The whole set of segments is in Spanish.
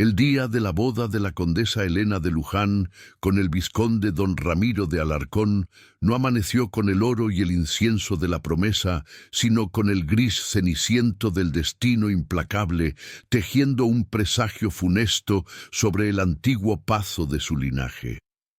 El día de la boda de la condesa Elena de Luján con el vizconde don Ramiro de Alarcón no amaneció con el oro y el incienso de la promesa, sino con el gris ceniciento del destino implacable, tejiendo un presagio funesto sobre el antiguo pazo de su linaje.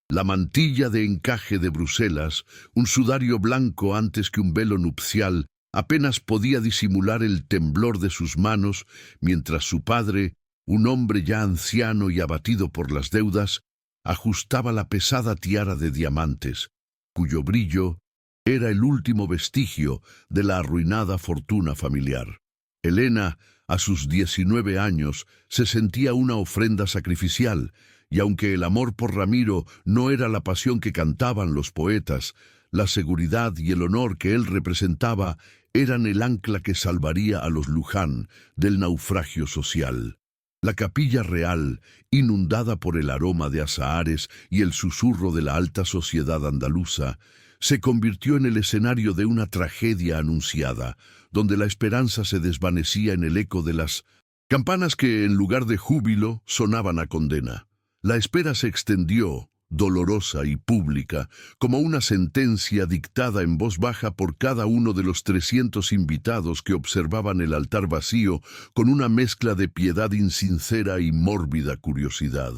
La mantilla de encaje de Bruselas, un sudario blanco antes que un velo nupcial, apenas podía disimular el temblor de sus manos, mientras su padre, un hombre ya anciano y abatido por las deudas, ajustaba la pesada tiara de diamantes, cuyo brillo era el último vestigio de la arruinada fortuna familiar. Elena, a sus 19 años, se sentía una ofrenda sacrificial, y aunque el amor por Ramiro no era la pasión que cantaban los poetas, la seguridad y el honor que él representaba eran el ancla que salvaría a los Luján del naufragio social. La capilla real, inundada por el aroma de azahares y el susurro de la alta sociedad andaluza, se convirtió en el escenario de una tragedia anunciada, donde la esperanza se desvanecía en el eco de las campanas que, en lugar de júbilo, sonaban a condena. La espera se extendió, dolorosa y pública, como una sentencia dictada en voz baja por cada uno de los 300 invitados que observaban el altar vacío con una mezcla de piedad insincera y mórbida curiosidad.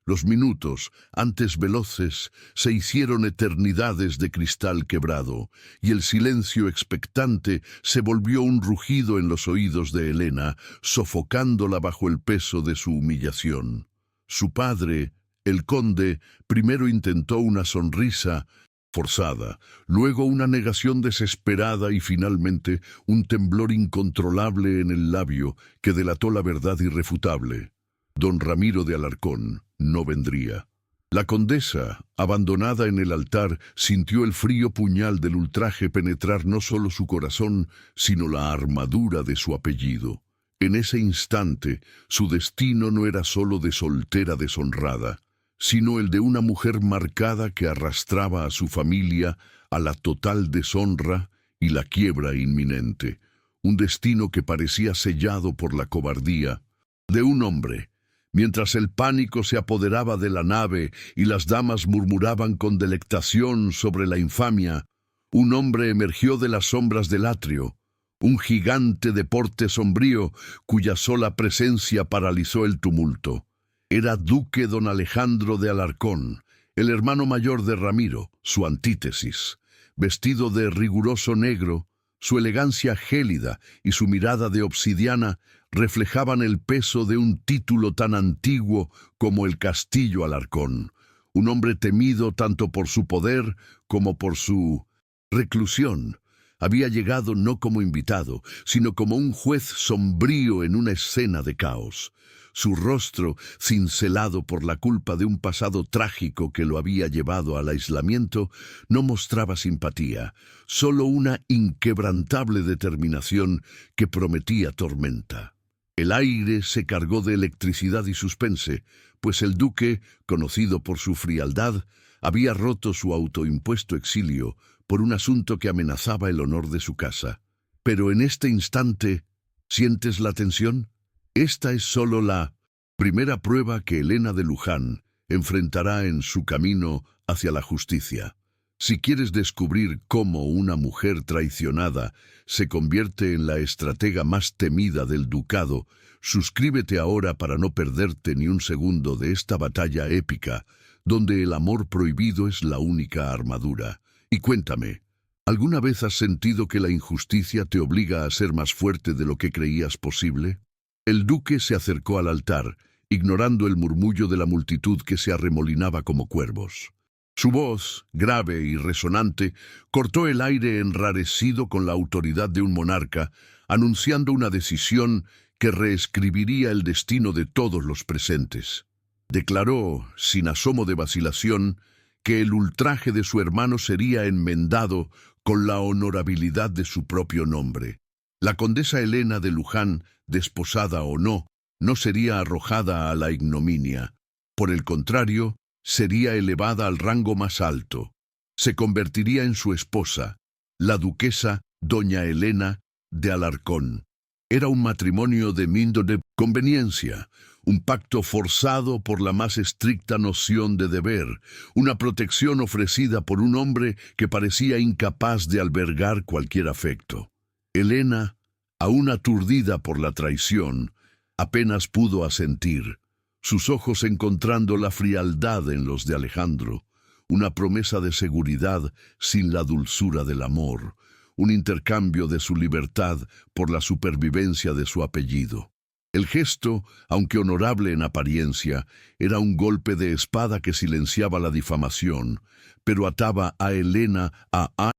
Los minutos, antes veloces, se hicieron eternidades de cristal quebrado, y el silencio expectante se volvió un rugido en los oídos de Elena, sofocándola bajo el peso de su humillación. Su padre, el conde, primero intentó una sonrisa forzada, luego una negación desesperada y finalmente un temblor incontrolable en el labio que delató la verdad irrefutable. Don Ramiro de Alarcón no vendría. La condesa, abandonada en el altar, sintió el frío puñal del ultraje penetrar no solo su corazón, sino la armadura de su apellido. En ese instante, su destino no era solo de soltera deshonrada, sino el de una mujer marcada que arrastraba a su familia a la total deshonra y la quiebra inminente, un destino que parecía sellado por la cobardía de un hombre. Mientras el pánico se apoderaba de la nave y las damas murmuraban con delectación sobre la infamia, un hombre emergió de las sombras del atrio, un gigante de porte sombrío cuya sola presencia paralizó el tumulto. Era duque don Alejandro de Alarcón, el hermano mayor de Ramiro, su antítesis. Vestido de riguroso negro, su elegancia gélida y su mirada de obsidiana reflejaban el peso de un título tan antiguo como el Castillo Alarcón. Un hombre temido tanto por su poder como por su reclusión. Había llegado no como invitado, sino como un juez sombrío en una escena de caos. Su rostro, cincelado por la culpa de un pasado trágico que lo había llevado al aislamiento, no mostraba simpatía, solo una inquebrantable determinación que prometía tormenta. El aire se cargó de electricidad y suspense, pues el duque, conocido por su frialdad, había roto su autoimpuesto exilio por un asunto que amenazaba el honor de su casa. Pero en este instante, ¿sientes la tensión? Esta es solo la primera prueba que Elena de Luján enfrentará en su camino hacia la justicia. Si quieres descubrir cómo una mujer traicionada se convierte en la estratega más temida del ducado, suscríbete ahora para no perderte ni un segundo de esta batalla épica, donde el amor prohibido es la única armadura. Y cuéntame, ¿alguna vez has sentido que la injusticia te obliga a ser más fuerte de lo que creías posible? El duque se acercó al altar, ignorando el murmullo de la multitud que se arremolinaba como cuervos. Su voz, grave y resonante, cortó el aire enrarecido con la autoridad de un monarca, anunciando una decisión que reescribiría el destino de todos los presentes. Declaró, sin asomo de vacilación, que el ultraje de su hermano sería enmendado con la honorabilidad de su propio nombre. La condesa Elena de Luján, desposada o no, no sería arrojada a la ignominia. Por el contrario, sería elevada al rango más alto. Se convertiría en su esposa, la duquesa doña Elena de Alarcón. Era un matrimonio de conveniencia, un pacto forzado por la más estricta noción de deber, una protección ofrecida por un hombre que parecía incapaz de albergar cualquier afecto. Helena, aún aturdida por la traición, apenas pudo asentir, sus ojos encontrando la frialdad en los de Alejandro, una promesa de seguridad sin la dulzura del amor, un intercambio de su libertad por la supervivencia de su apellido. El gesto, aunque honorable en apariencia, era un golpe de espada que silenciaba la difamación, pero ataba a Helena a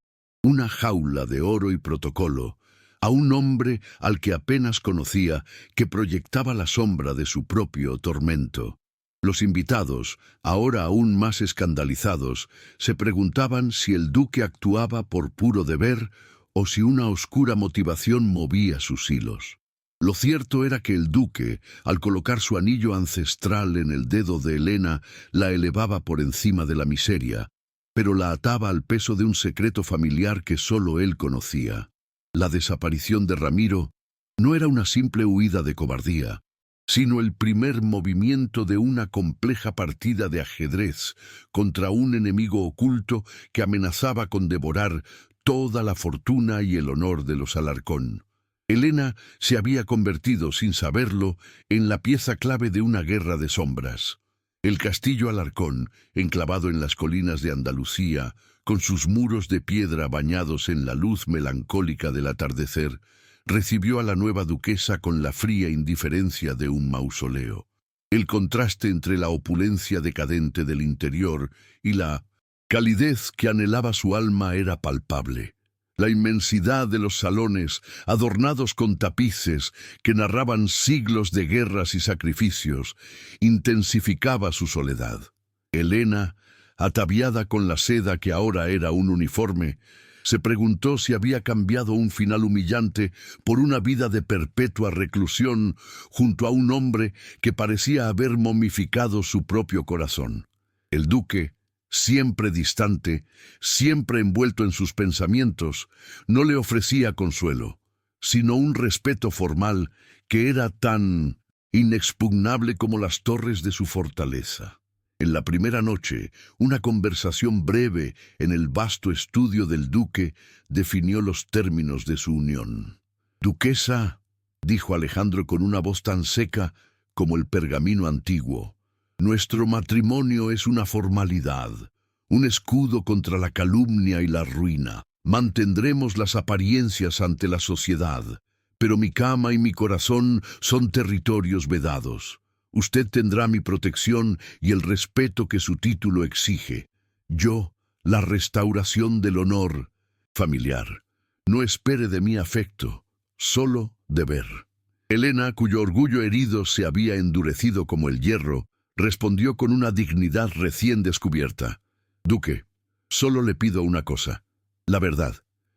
una jaula de oro y protocolo, a un hombre al que apenas conocía, que proyectaba la sombra de su propio tormento. Los invitados, ahora aún más escandalizados, se preguntaban si el duque actuaba por puro deber o si una oscura motivación movía sus hilos. Lo cierto era que el duque, al colocar su anillo ancestral en el dedo de Helena, la elevaba por encima de la miseria, pero la ataba al peso de un secreto familiar que solo él conocía. La desaparición de Ramiro no era una simple huida de cobardía, sino el primer movimiento de una compleja partida de ajedrez contra un enemigo oculto que amenazaba con devorar toda la fortuna y el honor de los Alarcón. Helena se había convertido, sin saberlo, en la pieza clave de una guerra de sombras. El castillo Alarcón, enclavado en las colinas de Andalucía, con sus muros de piedra bañados en la luz melancólica del atardecer, recibió a la nueva duquesa con la fría indiferencia de un mausoleo. El contraste entre la opulencia decadente del interior y la calidez que anhelaba su alma era palpable. La inmensidad de los salones, adornados con tapices que narraban siglos de guerras y sacrificios, intensificaba su soledad. Helena, ataviada con la seda que ahora era un uniforme, se preguntó si había cambiado un final humillante por una vida de perpetua reclusión junto a un hombre que parecía haber momificado su propio corazón. El duque, siempre distante, siempre envuelto en sus pensamientos, no le ofrecía consuelo, sino un respeto formal que era tan inexpugnable como las torres de su fortaleza. En la primera noche, una conversación breve en el vasto estudio del duque definió los términos de su unión. «Duquesa», dijo Alejandro con una voz tan seca como el pergamino antiguo, «nuestro matrimonio es una formalidad, un escudo contra la calumnia y la ruina. Mantendremos las apariencias ante la sociedad, pero mi cama y mi corazón son territorios vedados. Usted tendrá mi protección y el respeto que su título exige. Yo, la restauración del honor familiar. No espere de mí afecto, solo deber». Helena, cuyo orgullo herido se había endurecido como el hierro, respondió con una dignidad recién descubierta. «Duque, solo le pido una cosa, la verdad.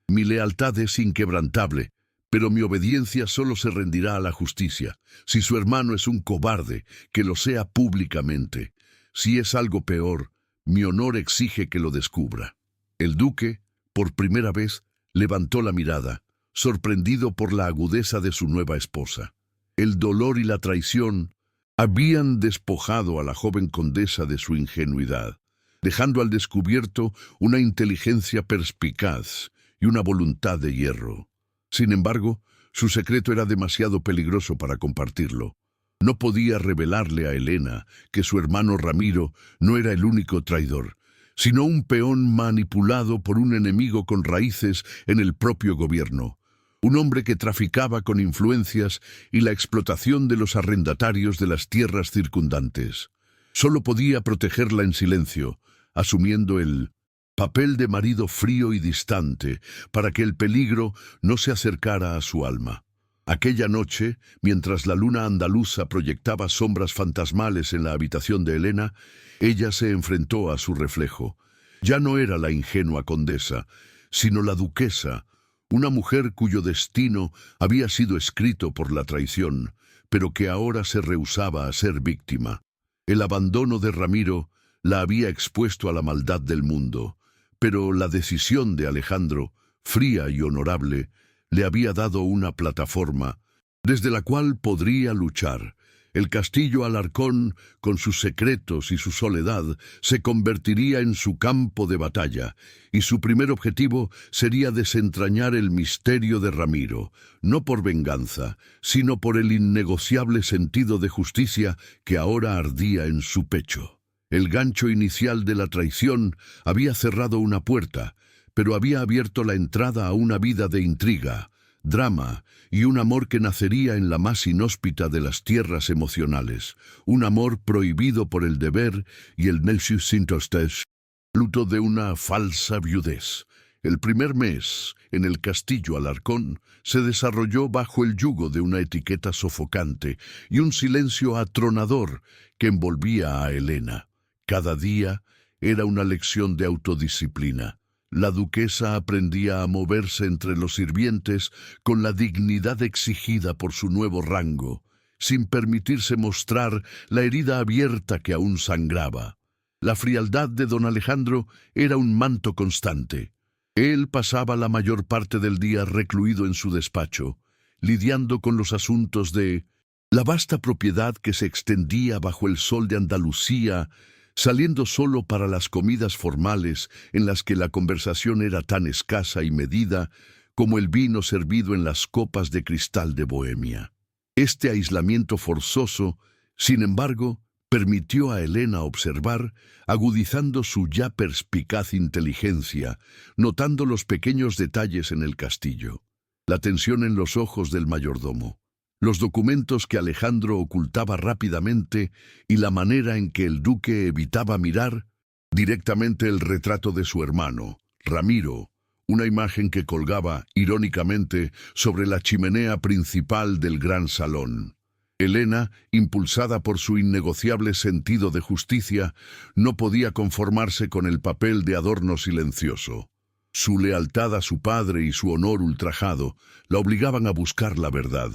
Mi lealtad es inquebrantable, pero mi obediencia solo se rendirá a la justicia. Si su hermano es un cobarde, que lo sea públicamente. Si es algo peor, mi honor exige que lo descubra». El duque, por primera vez, levantó la mirada, sorprendido por la agudeza de su nueva esposa. El dolor y la traición habían despojado a la joven condesa de su ingenuidad, dejando al descubierto una inteligencia perspicaz y una voluntad de hierro. Sin embargo, su secreto era demasiado peligroso para compartirlo. No podía revelarle a Helena que su hermano Ramiro no era el único traidor, sino un peón manipulado por un enemigo con raíces en el propio gobierno, un hombre que traficaba con influencias y la explotación de los arrendatarios de las tierras circundantes. Solo podía protegerla en silencio, asumiendo el papel de marido frío y distante para que el peligro no se acercara a su alma. Aquella noche, mientras la luna andaluza proyectaba sombras fantasmales en la habitación de Helena, ella se enfrentó a su reflejo. Ya no era la ingenua condesa, sino la duquesa, una mujer cuyo destino había sido escrito por la traición, pero que ahora se rehusaba a ser víctima. El abandono de Ramiro la había expuesto a la maldad del mundo, pero la decisión de Alejandro, fría y honorable, le había dado una plataforma desde la cual podría luchar. El castillo Alarcón, con sus secretos y su soledad, se convertiría en su campo de batalla, y su primer objetivo sería desentrañar el misterio de Ramiro, no por venganza, sino por el innegociable sentido de justicia que ahora ardía en su pecho. El gancho inicial de la traición había cerrado una puerta, pero había abierto la entrada a una vida de intriga, drama y un amor que nacería en la más inhóspita de las tierras emocionales, un amor prohibido por el deber y el necesitostes, luto de una falsa viudez. El primer mes, en el castillo Alarcón, se desarrolló bajo el yugo de una etiqueta sofocante y un silencio atronador que envolvía a Elena. Cada día era una lección de autodisciplina. La duquesa aprendía a moverse entre los sirvientes con la dignidad exigida por su nuevo rango, sin permitirse mostrar la herida abierta que aún sangraba. La frialdad de don Alejandro era un manto constante. Él pasaba la mayor parte del día recluido en su despacho, lidiando con los asuntos de la vasta propiedad que se extendía bajo el sol de Andalucía, saliendo solo para las comidas formales en las que la conversación era tan escasa y medida como el vino servido en las copas de cristal de Bohemia. Este aislamiento forzoso, sin embargo, permitió a Elena observar, agudizando su ya perspicaz inteligencia, notando los pequeños detalles en el castillo, la tensión en los ojos del mayordomo, los documentos que Alejandro ocultaba rápidamente y la manera en que el duque evitaba mirar directamente el retrato de su hermano, Ramiro, una imagen que colgaba, irónicamente, sobre la chimenea principal del gran salón. Elena, impulsada por su innegociable sentido de justicia, no podía conformarse con el papel de adorno silencioso. Su lealtad a su padre y su honor ultrajado la obligaban a buscar la verdad.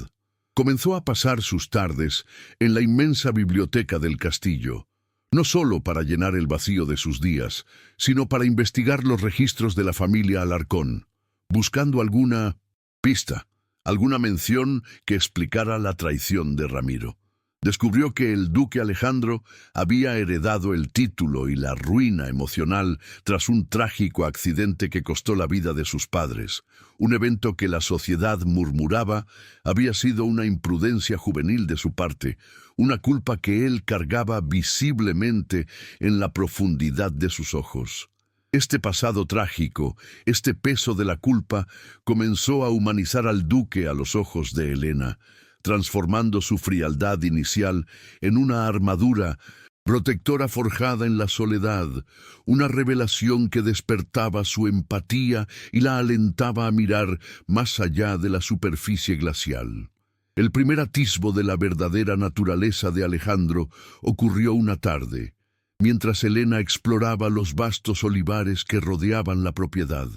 Comenzó a pasar sus tardes en la inmensa biblioteca del castillo, no solo para llenar el vacío de sus días, sino para investigar los registros de la familia Alarcón, buscando alguna pista, alguna mención que explicara la traición de Ramiro. Descubrió que el duque Alejandro había heredado el título y la ruina emocional tras un trágico accidente que costó la vida de sus padres, un evento que la sociedad murmuraba había sido una imprudencia juvenil de su parte, una culpa que él cargaba visiblemente en la profundidad de sus ojos. Este pasado trágico, este peso de la culpa, comenzó a humanizar al duque a los ojos de Elena, transformando su frialdad inicial en una armadura protectora forjada en la soledad, una revelación que despertaba su empatía y la alentaba a mirar más allá de la superficie glacial. El primer atisbo de la verdadera naturaleza de Alejandro ocurrió una tarde, mientras Elena exploraba los vastos olivares que rodeaban la propiedad.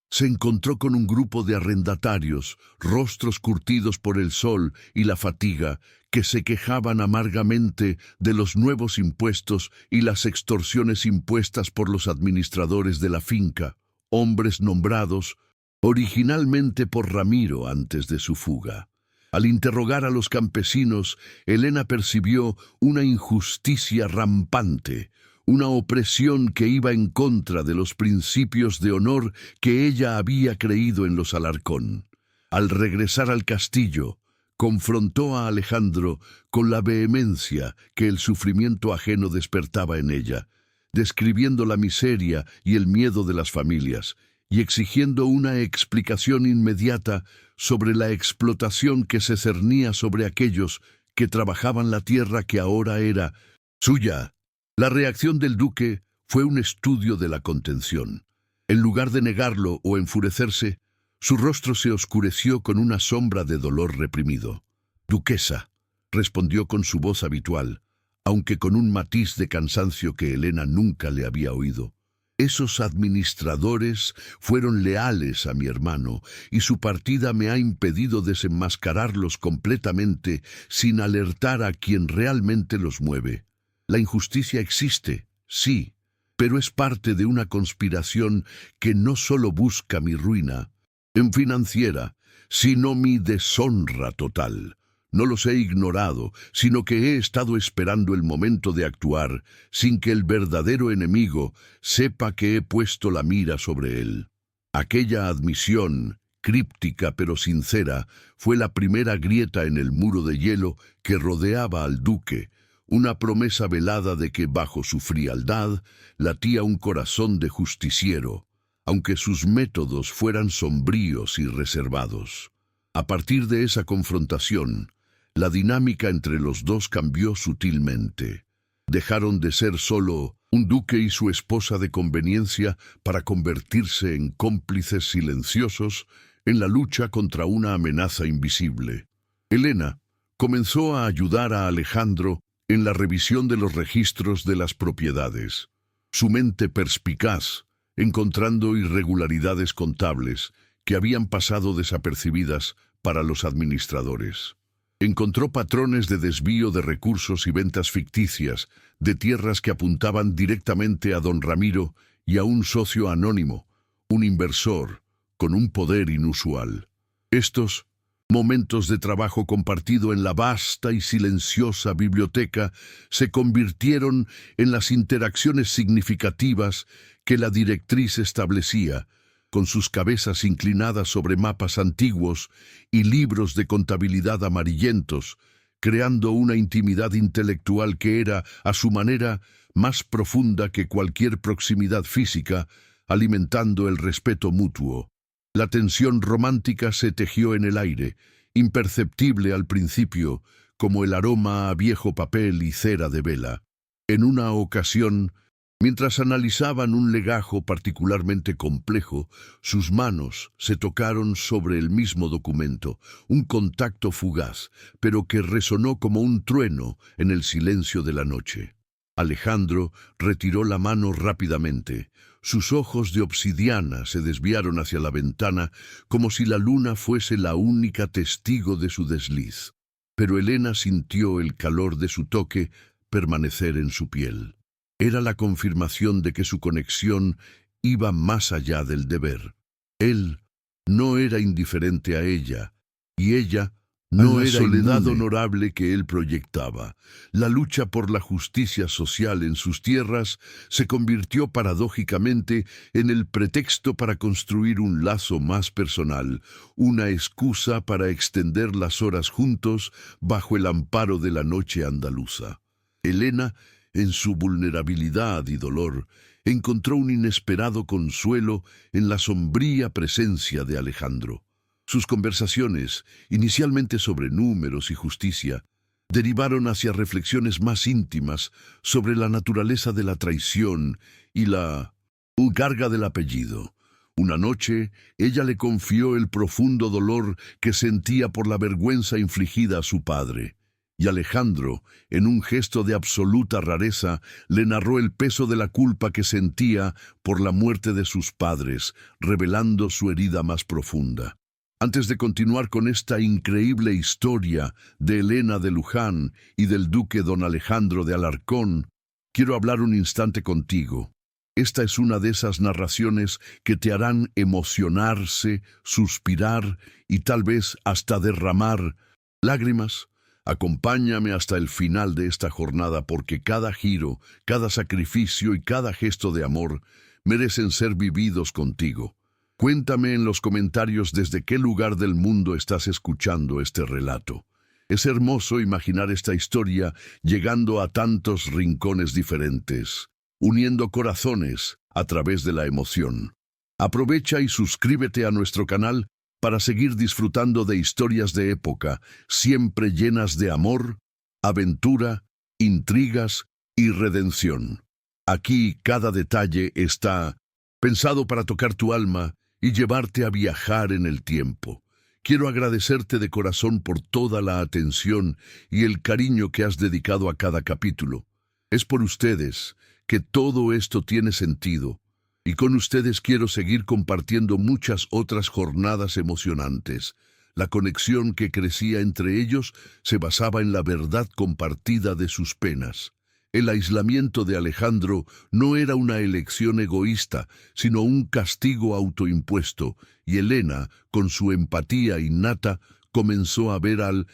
Se encontró con un grupo de arrendatarios, rostros curtidos por el sol y la fatiga, que se quejaban amargamente de los nuevos impuestos y las extorsiones impuestas por los administradores de la finca, hombres nombrados originalmente por Ramiro antes de su fuga. Al interrogar a los campesinos, Elena percibió una injusticia rampante, una opresión que iba en contra de los principios de honor que ella había creído en los Alarcón. Al regresar al castillo, confrontó a Alejandro con la vehemencia que el sufrimiento ajeno despertaba en ella, describiendo la miseria y el miedo de las familias, y exigiendo una explicación inmediata sobre la explotación que se cernía sobre aquellos que trabajaban la tierra que ahora era suya. La reacción del duque fue un estudio de la contención. En lugar de negarlo o enfurecerse, su rostro se oscureció con una sombra de dolor reprimido. «Duquesa», respondió con su voz habitual, aunque con un matiz de cansancio que Elena nunca le había oído. «Esos administradores fueron leales a mi hermano, y su partida me ha impedido desenmascararlos completamente sin alertar a quien realmente los mueve. La injusticia existe, sí, pero es parte de una conspiración que no solo busca mi ruina, en financiera, sino mi deshonra total. No los he ignorado, sino que he estado esperando el momento de actuar, sin que el verdadero enemigo sepa que he puesto la mira sobre él. Aquella admisión, críptica pero sincera, fue la primera grieta en el muro de hielo que rodeaba al duque, una promesa velada de que bajo su frialdad latía un corazón de justiciero, aunque sus métodos fueran sombríos y reservados. A partir de esa confrontación, la dinámica entre los dos cambió sutilmente. Dejaron de ser solo un duque y su esposa de conveniencia para convertirse en cómplices silenciosos en la lucha contra una amenaza invisible. Helena comenzó a ayudar a Alejandro en la revisión de los registros de las propiedades. Su mente perspicaz, encontrando irregularidades contables que habían pasado desapercibidas para los administradores. Encontró patrones de desvío de recursos y ventas ficticias de tierras que apuntaban directamente a don Ramiro y a un socio anónimo, un inversor con un poder inusual. Estos momentos de trabajo compartido en la vasta y silenciosa biblioteca se convirtieron en las interacciones significativas que la directriz establecía, con sus cabezas inclinadas sobre mapas antiguos y libros de contabilidad amarillentos, creando una intimidad intelectual que era, a su manera, más profunda que cualquier proximidad física, alimentando el respeto mutuo. La tensión romántica se tejió en el aire, imperceptible al principio, como el aroma a viejo papel y cera de vela. En una ocasión, mientras analizaban un legajo particularmente complejo, sus manos se tocaron sobre el mismo documento, un contacto fugaz, pero que resonó como un trueno en el silencio de la noche. Alejandro retiró la mano rápidamente. Sus ojos de obsidiana se desviaron hacia la ventana como si la luna fuese la única testigo de su desliz. Pero Helena sintió el calor de su toque permanecer en su piel. Era la confirmación de que su conexión iba más allá del deber. Él no era indiferente a ella, y ella no era la soledad honorable que él proyectaba. La lucha por la justicia social en sus tierras se convirtió paradójicamente en el pretexto para construir un lazo más personal, una excusa para extender las horas juntos bajo el amparo de la noche andaluza. Helena, en su vulnerabilidad y dolor, encontró un inesperado consuelo en la sombría presencia de Alejandro. Sus conversaciones, inicialmente sobre números y justicia, derivaron hacia reflexiones más íntimas sobre la naturaleza de la traición y la carga del apellido. Una noche, ella le confió el profundo dolor que sentía por la vergüenza infligida a su padre. Y Alejandro, en un gesto de absoluta rareza, le narró el peso de la culpa que sentía por la muerte de sus padres, revelando su herida más profunda. Antes de continuar con esta increíble historia de Helena de Luján y del duque don Alejandro de Alarcón, quiero hablar un instante contigo. Esta es una de esas narraciones que te harán emocionarse, suspirar y tal vez hasta derramar lágrimas. Acompáñame hasta el final de esta jornada porque cada giro, cada sacrificio y cada gesto de amor merecen ser vividos contigo. Cuéntame en los comentarios desde qué lugar del mundo estás escuchando este relato. Es hermoso imaginar esta historia llegando a tantos rincones diferentes, uniendo corazones a través de la emoción. Aprovecha y suscríbete a nuestro canal para seguir disfrutando de historias de época, siempre llenas de amor, aventura, intrigas y redención. Aquí cada detalle está pensado para tocar tu alma y llevarte a viajar en el tiempo. Quiero agradecerte de corazón por toda la atención y el cariño que has dedicado a cada capítulo. Es por ustedes que todo esto tiene sentido, y con ustedes quiero seguir compartiendo muchas otras jornadas emocionantes. La conexión que crecía entre ellos se basaba en la verdad compartida de sus penas. El aislamiento de Alejandro no era una elección egoísta, sino un castigo autoimpuesto, y Helena, con su empatía innata, comenzó a ver al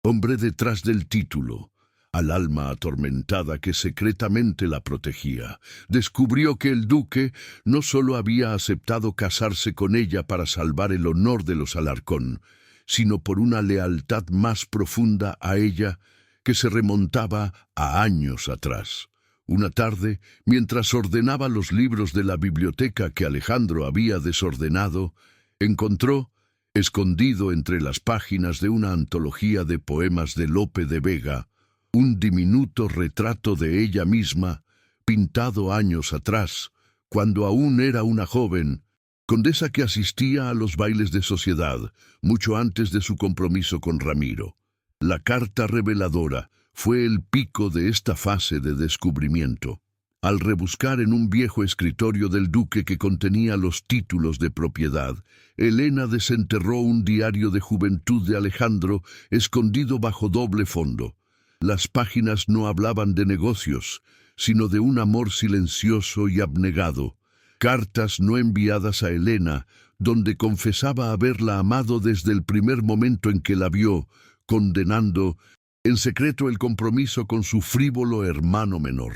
hombre detrás del título, al alma atormentada que secretamente la protegía. Descubrió que el duque no solo había aceptado casarse con ella para salvar el honor de los Alarcón, sino por una lealtad más profunda a ella que se remontaba a años atrás. Una tarde, mientras ordenaba los libros de la biblioteca que Alejandro había desordenado, encontró, escondido entre las páginas de una antología de poemas de Lope de Vega, un diminuto retrato de ella misma, pintado años atrás, cuando aún era una joven, condesa que asistía a los bailes de sociedad, mucho antes de su compromiso con Ramiro. La carta reveladora fue el pico de esta fase de descubrimiento. Al rebuscar en un viejo escritorio del duque que contenía los títulos de propiedad, Elena desenterró un diario de juventud de Alejandro escondido bajo doble fondo. Las páginas no hablaban de negocios, sino de un amor silencioso y abnegado. Cartas no enviadas a Elena, donde confesaba haberla amado desde el primer momento en que la vio, condenando en secreto el compromiso con su frívolo hermano menor.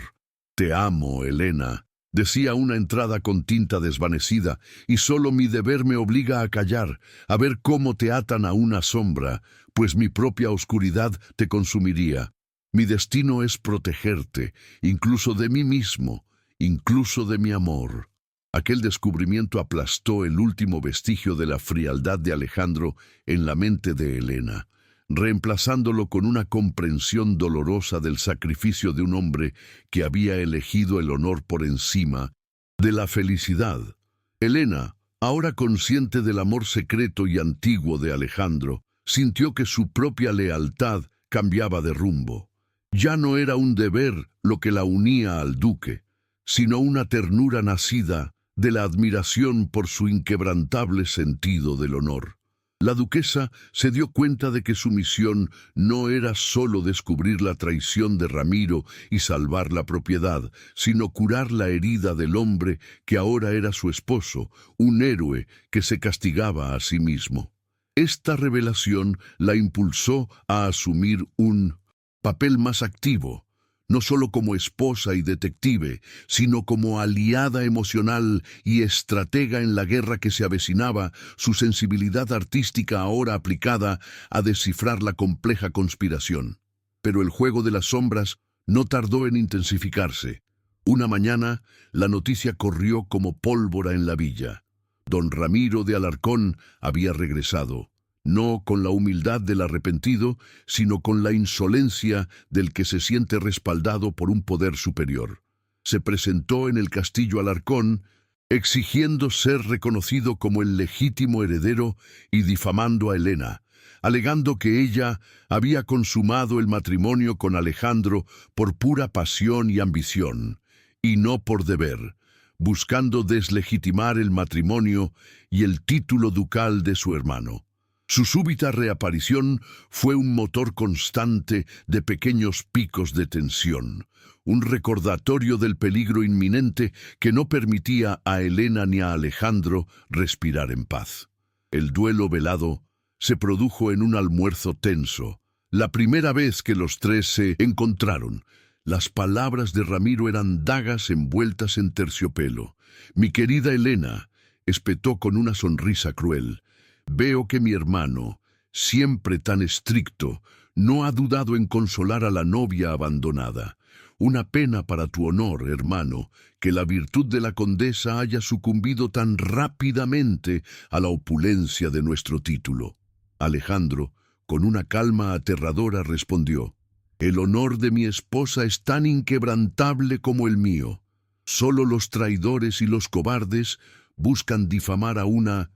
«Te amo, Elena», decía una entrada con tinta desvanecida, «y solo mi deber me obliga a callar, a ver cómo te atan a una sombra, pues mi propia oscuridad te consumiría. Mi destino es protegerte, incluso de mí mismo, incluso de mi amor». Aquel descubrimiento aplastó el último vestigio de la frialdad de Alejandro en la mente de Elena, reemplazándolo con una comprensión dolorosa del sacrificio de un hombre que había elegido el honor por encima de la felicidad. Elena, ahora consciente del amor secreto y antiguo de Alejandro, sintió que su propia lealtad cambiaba de rumbo. Ya no era un deber lo que la unía al duque, sino una ternura nacida de la admiración por su inquebrantable sentido del honor. La duquesa se dio cuenta de que su misión no era solo descubrir la traición de Ramiro y salvar la propiedad, sino curar la herida del hombre que ahora era su esposo, un héroe que se castigaba a sí mismo. Esta revelación la impulsó a asumir un papel más activo, no solo como esposa y detective, sino como aliada emocional y estratega en la guerra que se avecinaba, su sensibilidad artística ahora aplicada a descifrar la compleja conspiración. Pero el juego de las sombras no tardó en intensificarse. Una mañana, la noticia corrió como pólvora en la villa. Don Ramiro de Alarcón había regresado, no con la humildad del arrepentido, sino con la insolencia del que se siente respaldado por un poder superior. Se presentó en el castillo Alarcón, exigiendo ser reconocido como el legítimo heredero y difamando a Elena, alegando que ella había consumado el matrimonio con Alejandro por pura pasión y ambición, y no por deber, buscando deslegitimar el matrimonio y el título ducal de su hermano. Su súbita reaparición fue un motor constante de pequeños picos de tensión, un recordatorio del peligro inminente que no permitía a Elena ni a Alejandro respirar en paz. El duelo velado se produjo en un almuerzo tenso, la primera vez que los tres se encontraron. Las palabras de Ramiro eran dagas envueltas en terciopelo. «Mi querida Elena», espetó con una sonrisa cruel, «veo que mi hermano, siempre tan estricto, no ha dudado en consolar a la novia abandonada. Una pena para tu honor, hermano, que la virtud de la condesa haya sucumbido tan rápidamente a la opulencia de nuestro título». Alejandro, con una calma aterradora, respondió: «El honor de mi esposa es tan inquebrantable como el mío. Solo los traidores y los cobardes buscan difamar a una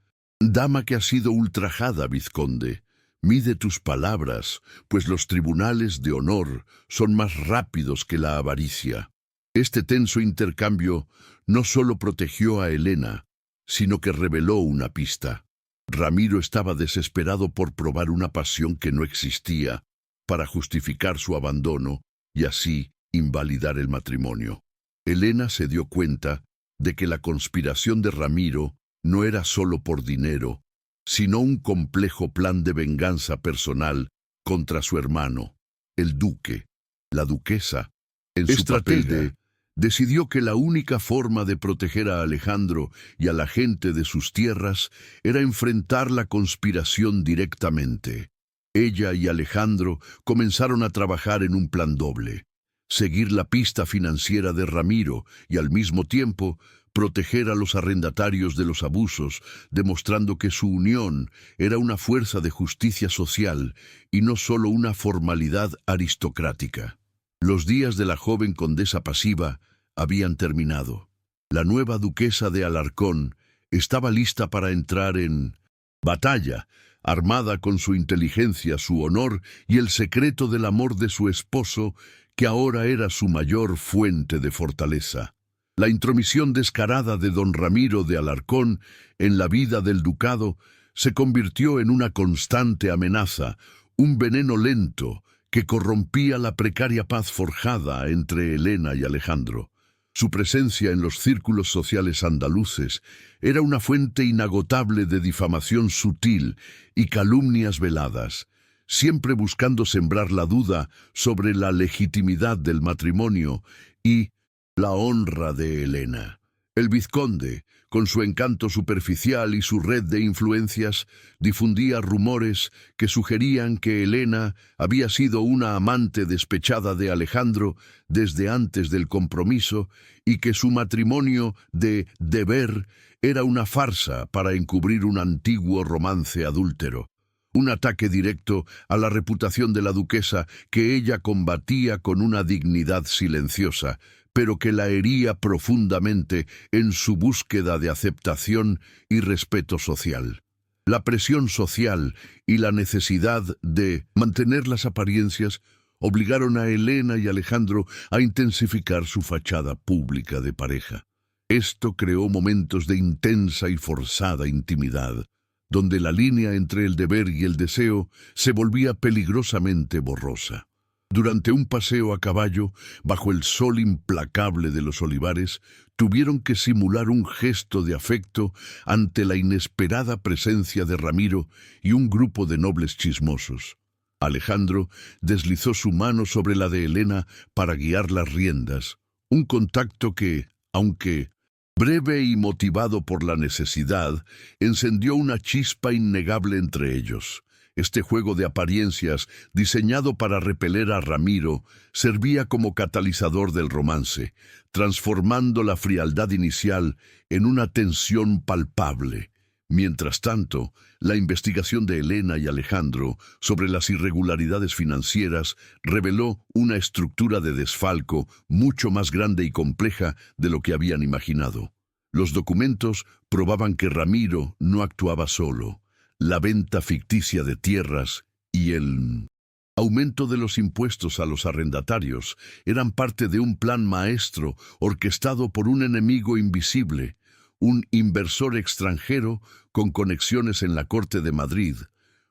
dama que ha sido ultrajada, vizconde. Mide tus palabras, pues los tribunales de honor son más rápidos que la avaricia». Este tenso intercambio no solo protegió a Elena, sino que reveló una pista. Ramiro estaba desesperado por probar una pasión que no existía, para justificar su abandono y así invalidar el matrimonio. Elena se dio cuenta de que la conspiración de Ramiro no era solo por dinero, sino un complejo plan de venganza personal contra su hermano, el duque. La duquesa, en su papel decidió que la única forma de proteger a Alejandro y a la gente de sus tierras era enfrentar la conspiración directamente. Ella y Alejandro comenzaron a trabajar en un plan doble: seguir la pista financiera de Ramiro y al mismo tiempo proteger a los arrendatarios de los abusos, demostrando que su unión era una fuerza de justicia social y no solo una formalidad aristocrática. Los días de la joven condesa pasiva habían terminado. La nueva duquesa de Alarcón estaba lista para entrar en batalla, armada con su inteligencia, su honor y el secreto del amor de su esposo, que ahora era su mayor fuente de fortaleza. La intromisión descarada de don Ramiro de Alarcón en la vida del ducado se convirtió en una constante amenaza, un veneno lento que corrompía la precaria paz forjada entre Elena y Alejandro. Su presencia en los círculos sociales andaluces era una fuente inagotable de difamación sutil y calumnias veladas, siempre buscando sembrar la duda sobre la legitimidad del matrimonio y la honra de Elena. El vizconde, con su encanto superficial y su red de influencias, difundía rumores que sugerían que Elena había sido una amante despechada de Alejandro desde antes del compromiso y que su matrimonio de deber era una farsa para encubrir un antiguo romance adúltero. Un ataque directo a la reputación de la duquesa que ella combatía con una dignidad silenciosa, pero que la hería profundamente en su búsqueda de aceptación y respeto social. La presión social y la necesidad de mantener las apariencias obligaron a Elena y Alejandro a intensificar su fachada pública de pareja. Esto creó momentos de intensa y forzada intimidad, donde la línea entre el deber y el deseo se volvía peligrosamente borrosa. Durante un paseo a caballo, bajo el sol implacable de los olivares, tuvieron que simular un gesto de afecto ante la inesperada presencia de Ramiro y un grupo de nobles chismosos. Alejandro deslizó su mano sobre la de Elena para guiar las riendas, un contacto que, aunque breve y motivado por la necesidad, encendió una chispa innegable entre ellos. Este juego de apariencias, diseñado para repeler a Ramiro, servía como catalizador del romance, transformando la frialdad inicial en una tensión palpable. Mientras tanto, la investigación de Elena y Alejandro sobre las irregularidades financieras reveló una estructura de desfalco mucho más grande y compleja de lo que habían imaginado. Los documentos probaban que Ramiro no actuaba solo. La venta ficticia de tierras y el aumento de los impuestos a los arrendatarios eran parte de un plan maestro orquestado por un enemigo invisible, un inversor extranjero con conexiones en la corte de Madrid,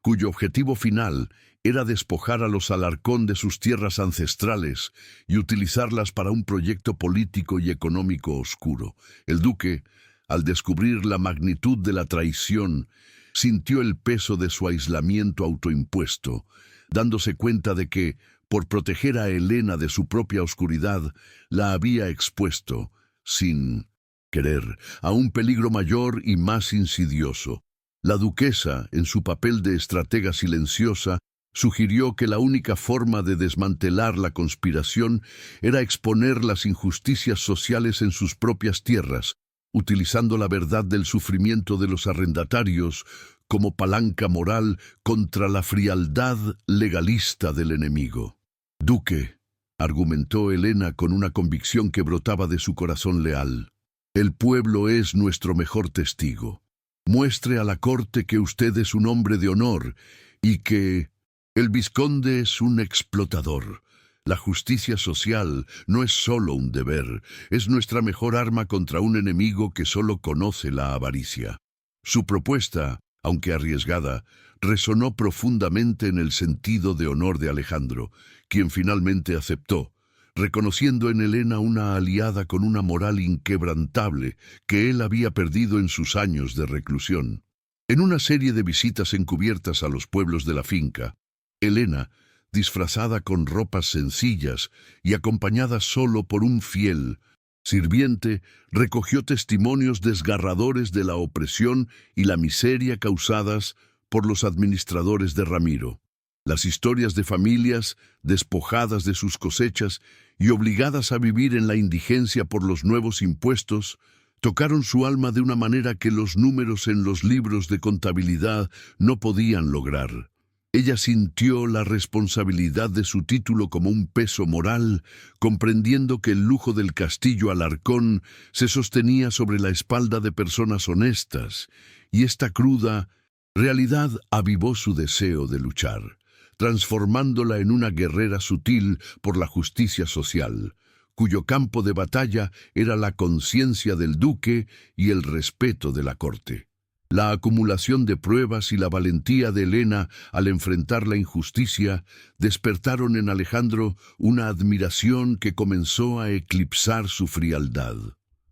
cuyo objetivo final era despojar a los Alarcón de sus tierras ancestrales y utilizarlas para un proyecto político y económico oscuro. El duque, al descubrir la magnitud de la traición, sintió el peso de su aislamiento autoimpuesto, dándose cuenta de que, por proteger a Elena de su propia oscuridad, la había expuesto, sin querer, a un peligro mayor y más insidioso. La duquesa, en su papel de estratega silenciosa, sugirió que la única forma de desmantelar la conspiración era exponer las injusticias sociales en sus propias tierras, utilizando la verdad del sufrimiento de los arrendatarios como palanca moral contra la frialdad legalista del enemigo. «Duque», argumentó Elena con una convicción que brotaba de su corazón leal, «el pueblo es nuestro mejor testigo. Muestre a la corte que usted es un hombre de honor y que el vizconde es un explotador. La justicia social no es solo un deber, es nuestra mejor arma contra un enemigo que solo conoce la avaricia». Su propuesta, aunque arriesgada, resonó profundamente en el sentido de honor de Alejandro, quien finalmente aceptó, reconociendo en Elena una aliada con una moral inquebrantable que él había perdido en sus años de reclusión. En una serie de visitas encubiertas a los pueblos de la finca, Elena, disfrazada con ropas sencillas y acompañada solo por un fiel sirviente, recogió testimonios desgarradores de la opresión y la miseria causadas por los administradores de Ramiro. Las historias de familias despojadas de sus cosechas y obligadas a vivir en la indigencia por los nuevos impuestos tocaron su alma de una manera que los números en los libros de contabilidad no podían lograr. Ella sintió la responsabilidad de su título como un peso moral, comprendiendo que el lujo del castillo Alarcón se sostenía sobre la espalda de personas honestas, y esta cruda realidad avivó su deseo de luchar, transformándola en una guerrera sutil por la justicia social, cuyo campo de batalla era la conciencia del duque y el respeto de la corte. La acumulación de pruebas y la valentía de Elena al enfrentar la injusticia despertaron en Alejandro una admiración que comenzó a eclipsar su frialdad.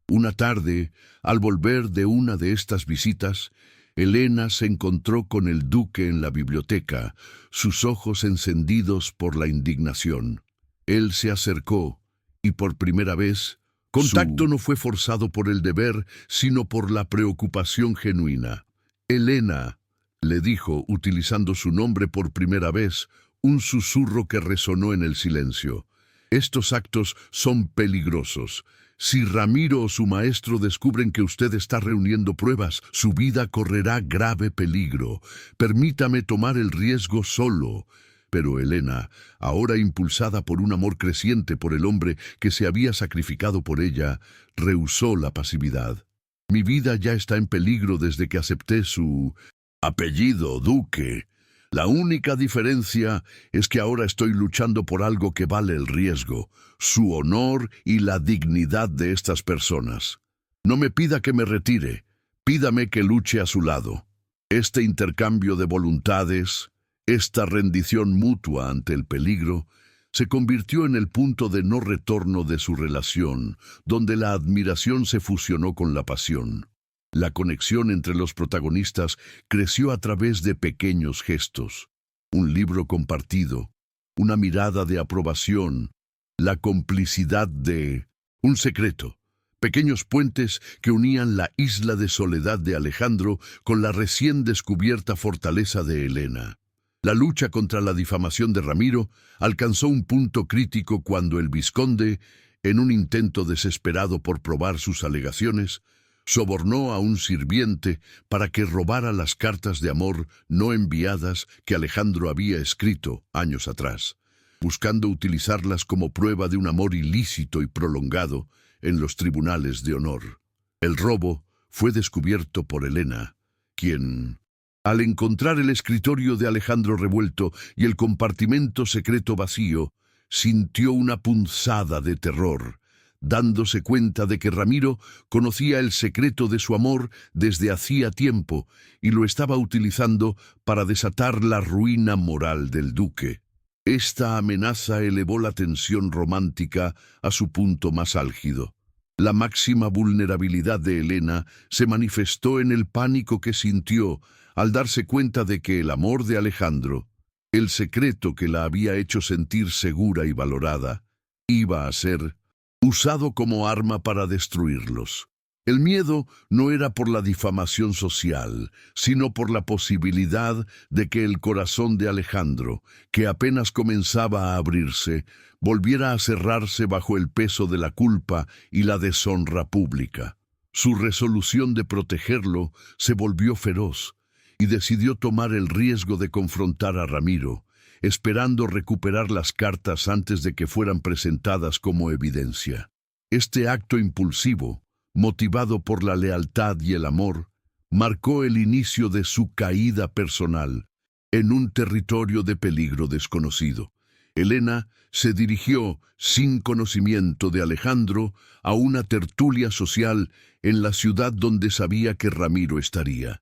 Una tarde, al volver de una de estas visitas, Elena se encontró con el duque en la biblioteca, sus ojos encendidos por la indignación. Él se acercó y por primera vez, contacto no fue forzado por el deber, sino por la preocupación genuina. Elena, le dijo, utilizando su nombre por primera vez, un susurro que resonó en el silencio. Estos actos son peligrosos. Si Ramiro o su maestro descubren que usted está reuniendo pruebas, su vida correrá grave peligro. Permítame tomar el riesgo solo. Pero Elena, ahora impulsada por un amor creciente por el hombre que se había sacrificado por ella, rehusó la pasividad. Mi vida ya está en peligro desde que acepté su apellido, duque. La única diferencia es que ahora estoy luchando por algo que vale el riesgo, su honor y la dignidad de estas personas. No me pida que me retire, pídame que luche a su lado. Este intercambio de voluntades, esta rendición mutua ante el peligro, se convirtió en el punto de no retorno de su relación, donde la admiración se fusionó con la pasión. La conexión entre los protagonistas creció a través de pequeños gestos, un libro compartido, una mirada de aprobación, la complicidad de un secreto, pequeños puentes que unían la isla de soledad de Alejandro con la recién descubierta fortaleza de Elena. La lucha contra la difamación de Ramiro alcanzó un punto crítico cuando el vizconde, en un intento desesperado por probar sus alegaciones, sobornó a un sirviente para que robara las cartas de amor no enviadas que Alejandro había escrito años atrás, buscando utilizarlas como prueba de un amor ilícito y prolongado en los tribunales de honor. El robo fue descubierto por Elena, quien, al encontrar el escritorio de Alejandro revuelto y el compartimento secreto vacío, sintió una punzada de terror, dándose cuenta de que Ramiro conocía el secreto de su amor desde hacía tiempo y lo estaba utilizando para desatar la ruina moral del duque. Esta amenaza elevó la tensión romántica a su punto más álgido. La máxima vulnerabilidad de Elena se manifestó en el pánico que sintió al darse cuenta de que el amor de Alejandro, el secreto que la había hecho sentir segura y valorada, iba a ser usado como arma para destruirlos. El miedo no era por la difamación social, sino por la posibilidad de que el corazón de Alejandro, que apenas comenzaba a abrirse, volviera a cerrarse bajo el peso de la culpa y la deshonra pública. Su resolución de protegerlo se volvió feroz y decidió tomar el riesgo de confrontar a Ramiro, esperando recuperar las cartas antes de que fueran presentadas como evidencia. Este acto impulsivo, motivado por la lealtad y el amor, marcó el inicio de su caída personal en un territorio de peligro desconocido. Elena se dirigió, sin conocimiento de Alejandro, a una tertulia social en la ciudad donde sabía que Ramiro estaría.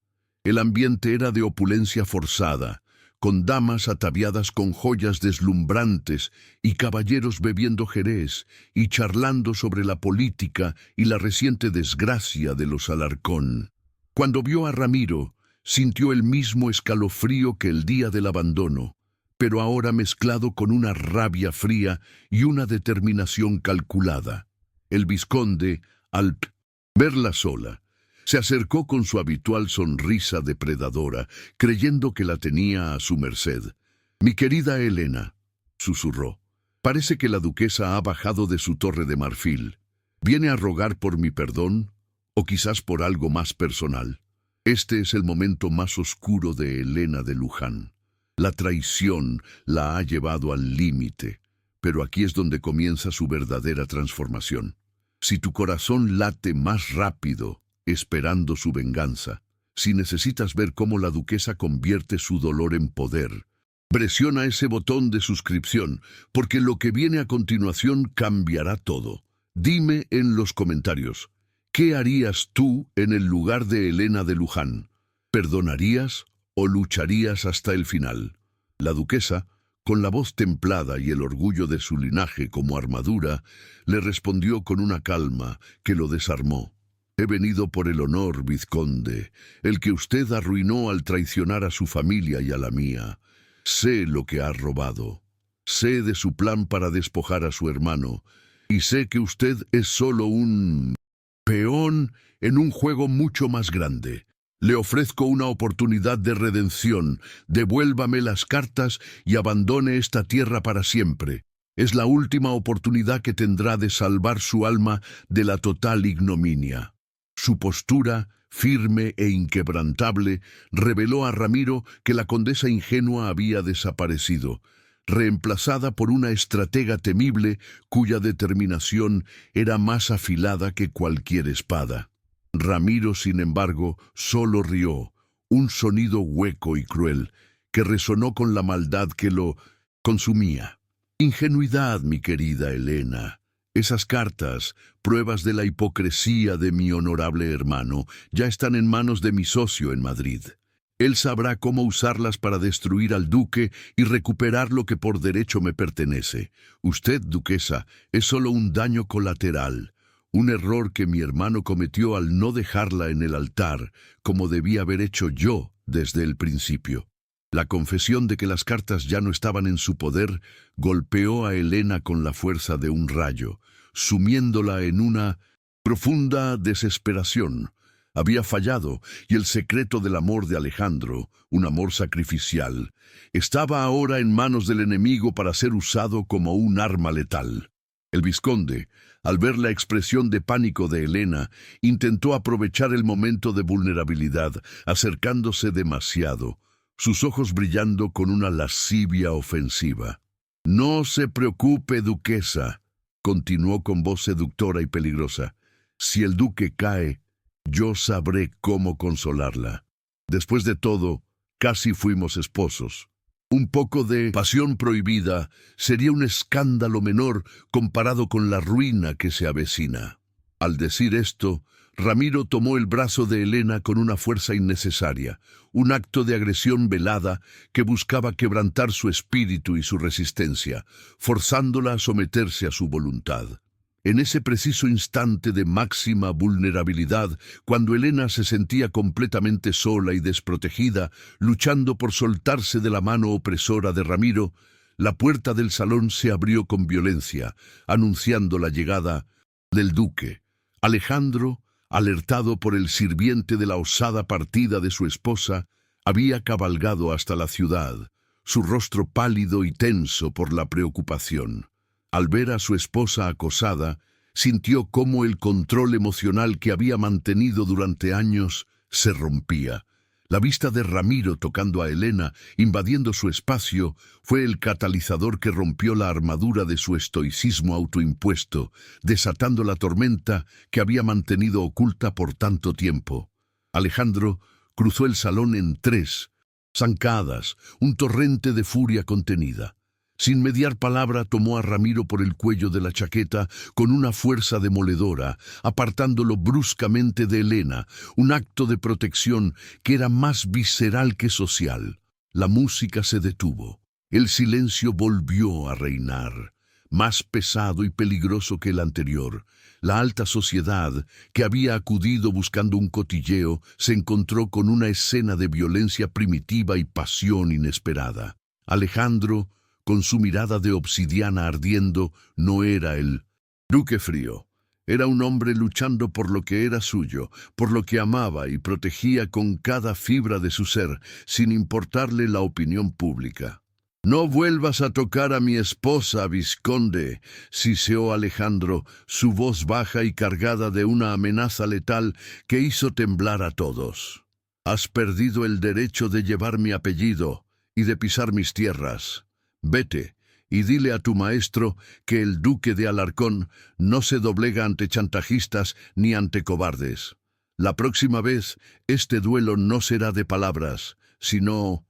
El ambiente era de opulencia forzada, con damas ataviadas con joyas deslumbrantes y caballeros bebiendo jerez y charlando sobre la política y la reciente desgracia de los Alarcón. Cuando vio a Ramiro, sintió el mismo escalofrío que el día del abandono, pero ahora mezclado con una rabia fría y una determinación calculada. El vizconde, al verla sola, se acercó con su habitual sonrisa depredadora, creyendo que la tenía a su merced. «Mi querida Helena», susurró, «parece que la duquesa ha bajado de su torre de marfil. ¿Viene a rogar por mi perdón? ¿O quizás por algo más personal?» Este es el momento más oscuro de Helena de Luján. La traición la ha llevado al límite, pero aquí es donde comienza su verdadera transformación. Si tu corazón late más rápido, esperando su venganza, si necesitas ver cómo la duquesa convierte su dolor en poder, presiona ese botón de suscripción, porque lo que viene a continuación cambiará todo. Dime en los comentarios, ¿qué harías tú en el lugar de Helena de Luján? ¿Perdonarías o lucharías hasta el final? La duquesa, con la voz templada y el orgullo de su linaje como armadura, le respondió con una calma que lo desarmó. «He venido por el honor, vizconde, el que usted arruinó al traicionar a su familia y a la mía. Sé lo que ha robado. Sé de su plan para despojar a su hermano, y sé que usted es solo un peón en un juego mucho más grande. Le ofrezco una oportunidad de redención. Devuélvame las cartas y abandone esta tierra para siempre. Es la última oportunidad que tendrá de salvar su alma de la total ignominia». Su postura, firme e inquebrantable, reveló a Ramiro que la condesa ingenua había desaparecido, reemplazada por una estratega temible cuya determinación era más afilada que cualquier espada. Ramiro, sin embargo, solo rió, un sonido hueco y cruel, que resonó con la maldad que lo consumía. «Ingenuidad, mi querida Helena. Esas cartas, pruebas de la hipocresía de mi honorable hermano, ya están en manos de mi socio en Madrid. Él sabrá cómo usarlas para destruir al duque y recuperar lo que por derecho me pertenece. Usted, duquesa, es solo un daño colateral, un error que mi hermano cometió al no dejarla en el altar, como debía haber hecho yo desde el principio». La confesión de que las cartas ya no estaban en su poder golpeó a Helena con la fuerza de un rayo, sumiéndola en una profunda desesperación. Había fallado, y el secreto del amor de Alejandro, un amor sacrificial, estaba ahora en manos del enemigo para ser usado como un arma letal. El vizconde, al ver la expresión de pánico de Helena, intentó aprovechar el momento de vulnerabilidad, acercándose demasiado, sus ojos brillando con una lascivia ofensiva. «No se preocupe, duquesa», continuó con voz seductora y peligrosa. «Si el duque cae, yo sabré cómo consolarla. Después de todo, casi fuimos esposos. Un poco de pasión prohibida sería un escándalo menor comparado con la ruina que se avecina». Al decir esto, Ramiro tomó el brazo de Helena con una fuerza innecesaria, un acto de agresión velada que buscaba quebrantar su espíritu y su resistencia, forzándola a someterse a su voluntad. En ese preciso instante de máxima vulnerabilidad, cuando Helena se sentía completamente sola y desprotegida, luchando por soltarse de la mano opresora de Ramiro, la puerta del salón se abrió con violencia, anunciando la llegada del duque. Alejandro, alertado por el sirviente de la osada partida de su esposa, había cabalgado hasta la ciudad, su rostro pálido y tenso por la preocupación. Al ver a su esposa acosada, sintió cómo el control emocional que había mantenido durante años se rompía. La vista de Ramiro tocando a Helena, invadiendo su espacio, fue el catalizador que rompió la armadura de su estoicismo autoimpuesto, desatando la tormenta que había mantenido oculta por tanto tiempo. Alejandro cruzó el salón en 3 zancadas, un torrente de furia contenida. Sin mediar palabra, tomó a Ramiro por el cuello de la chaqueta con una fuerza demoledora, apartándolo bruscamente de Helena, un acto de protección que era más visceral que social. La música se detuvo. El silencio volvió a reinar, más pesado y peligroso que el anterior. La alta sociedad, que había acudido buscando un cotilleo, se encontró con una escena de violencia primitiva y pasión inesperada. Alejandro, con su mirada de obsidiana ardiendo, no era el duque frío. Era un hombre luchando por lo que era suyo, por lo que amaba y protegía con cada fibra de su ser, sin importarle la opinión pública. «No vuelvas a tocar a mi esposa, vizconde», siseó Alejandro, su voz baja y cargada de una amenaza letal que hizo temblar a todos. «Has perdido el derecho de llevar mi apellido y de pisar mis tierras. Vete y dile a tu maestro que el duque de Alarcón no se doblega ante chantajistas ni ante cobardes. La próxima vez, este duelo no será de palabras, sino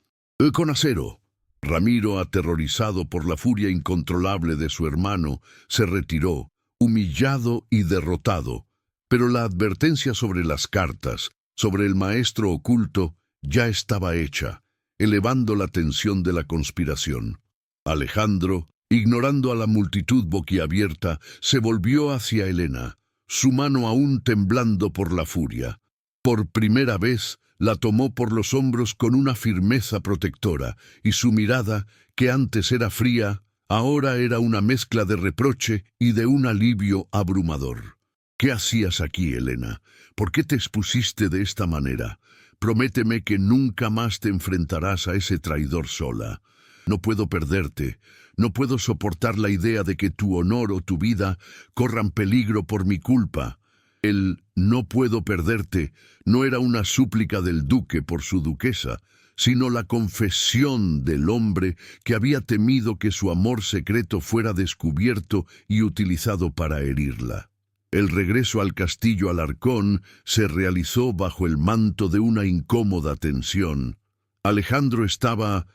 con acero». Ramiro, aterrorizado por la furia incontrolable de su hermano, se retiró, humillado y derrotado. Pero la advertencia sobre las cartas, sobre el maestro oculto, ya estaba hecha, elevando la tensión de la conspiración. Alejandro, ignorando a la multitud boquiabierta, se volvió hacia Helena, su mano aún temblando por la furia. Por primera vez, la tomó por los hombros con una firmeza protectora, y su mirada, que antes era fría, ahora era una mezcla de reproche y de un alivio abrumador. «¿Qué hacías aquí, Helena? ¿Por qué te expusiste de esta manera? Prométeme que nunca más te enfrentarás a ese traidor sola. No puedo perderte, no puedo soportar la idea de que tu honor o tu vida corran peligro por mi culpa». El «no puedo perderte» no era una súplica del duque por su duquesa, sino la confesión del hombre que había temido que su amor secreto fuera descubierto y utilizado para herirla. El regreso al castillo Alarcón se realizó bajo el manto de una incómoda tensión. Alejandro estaba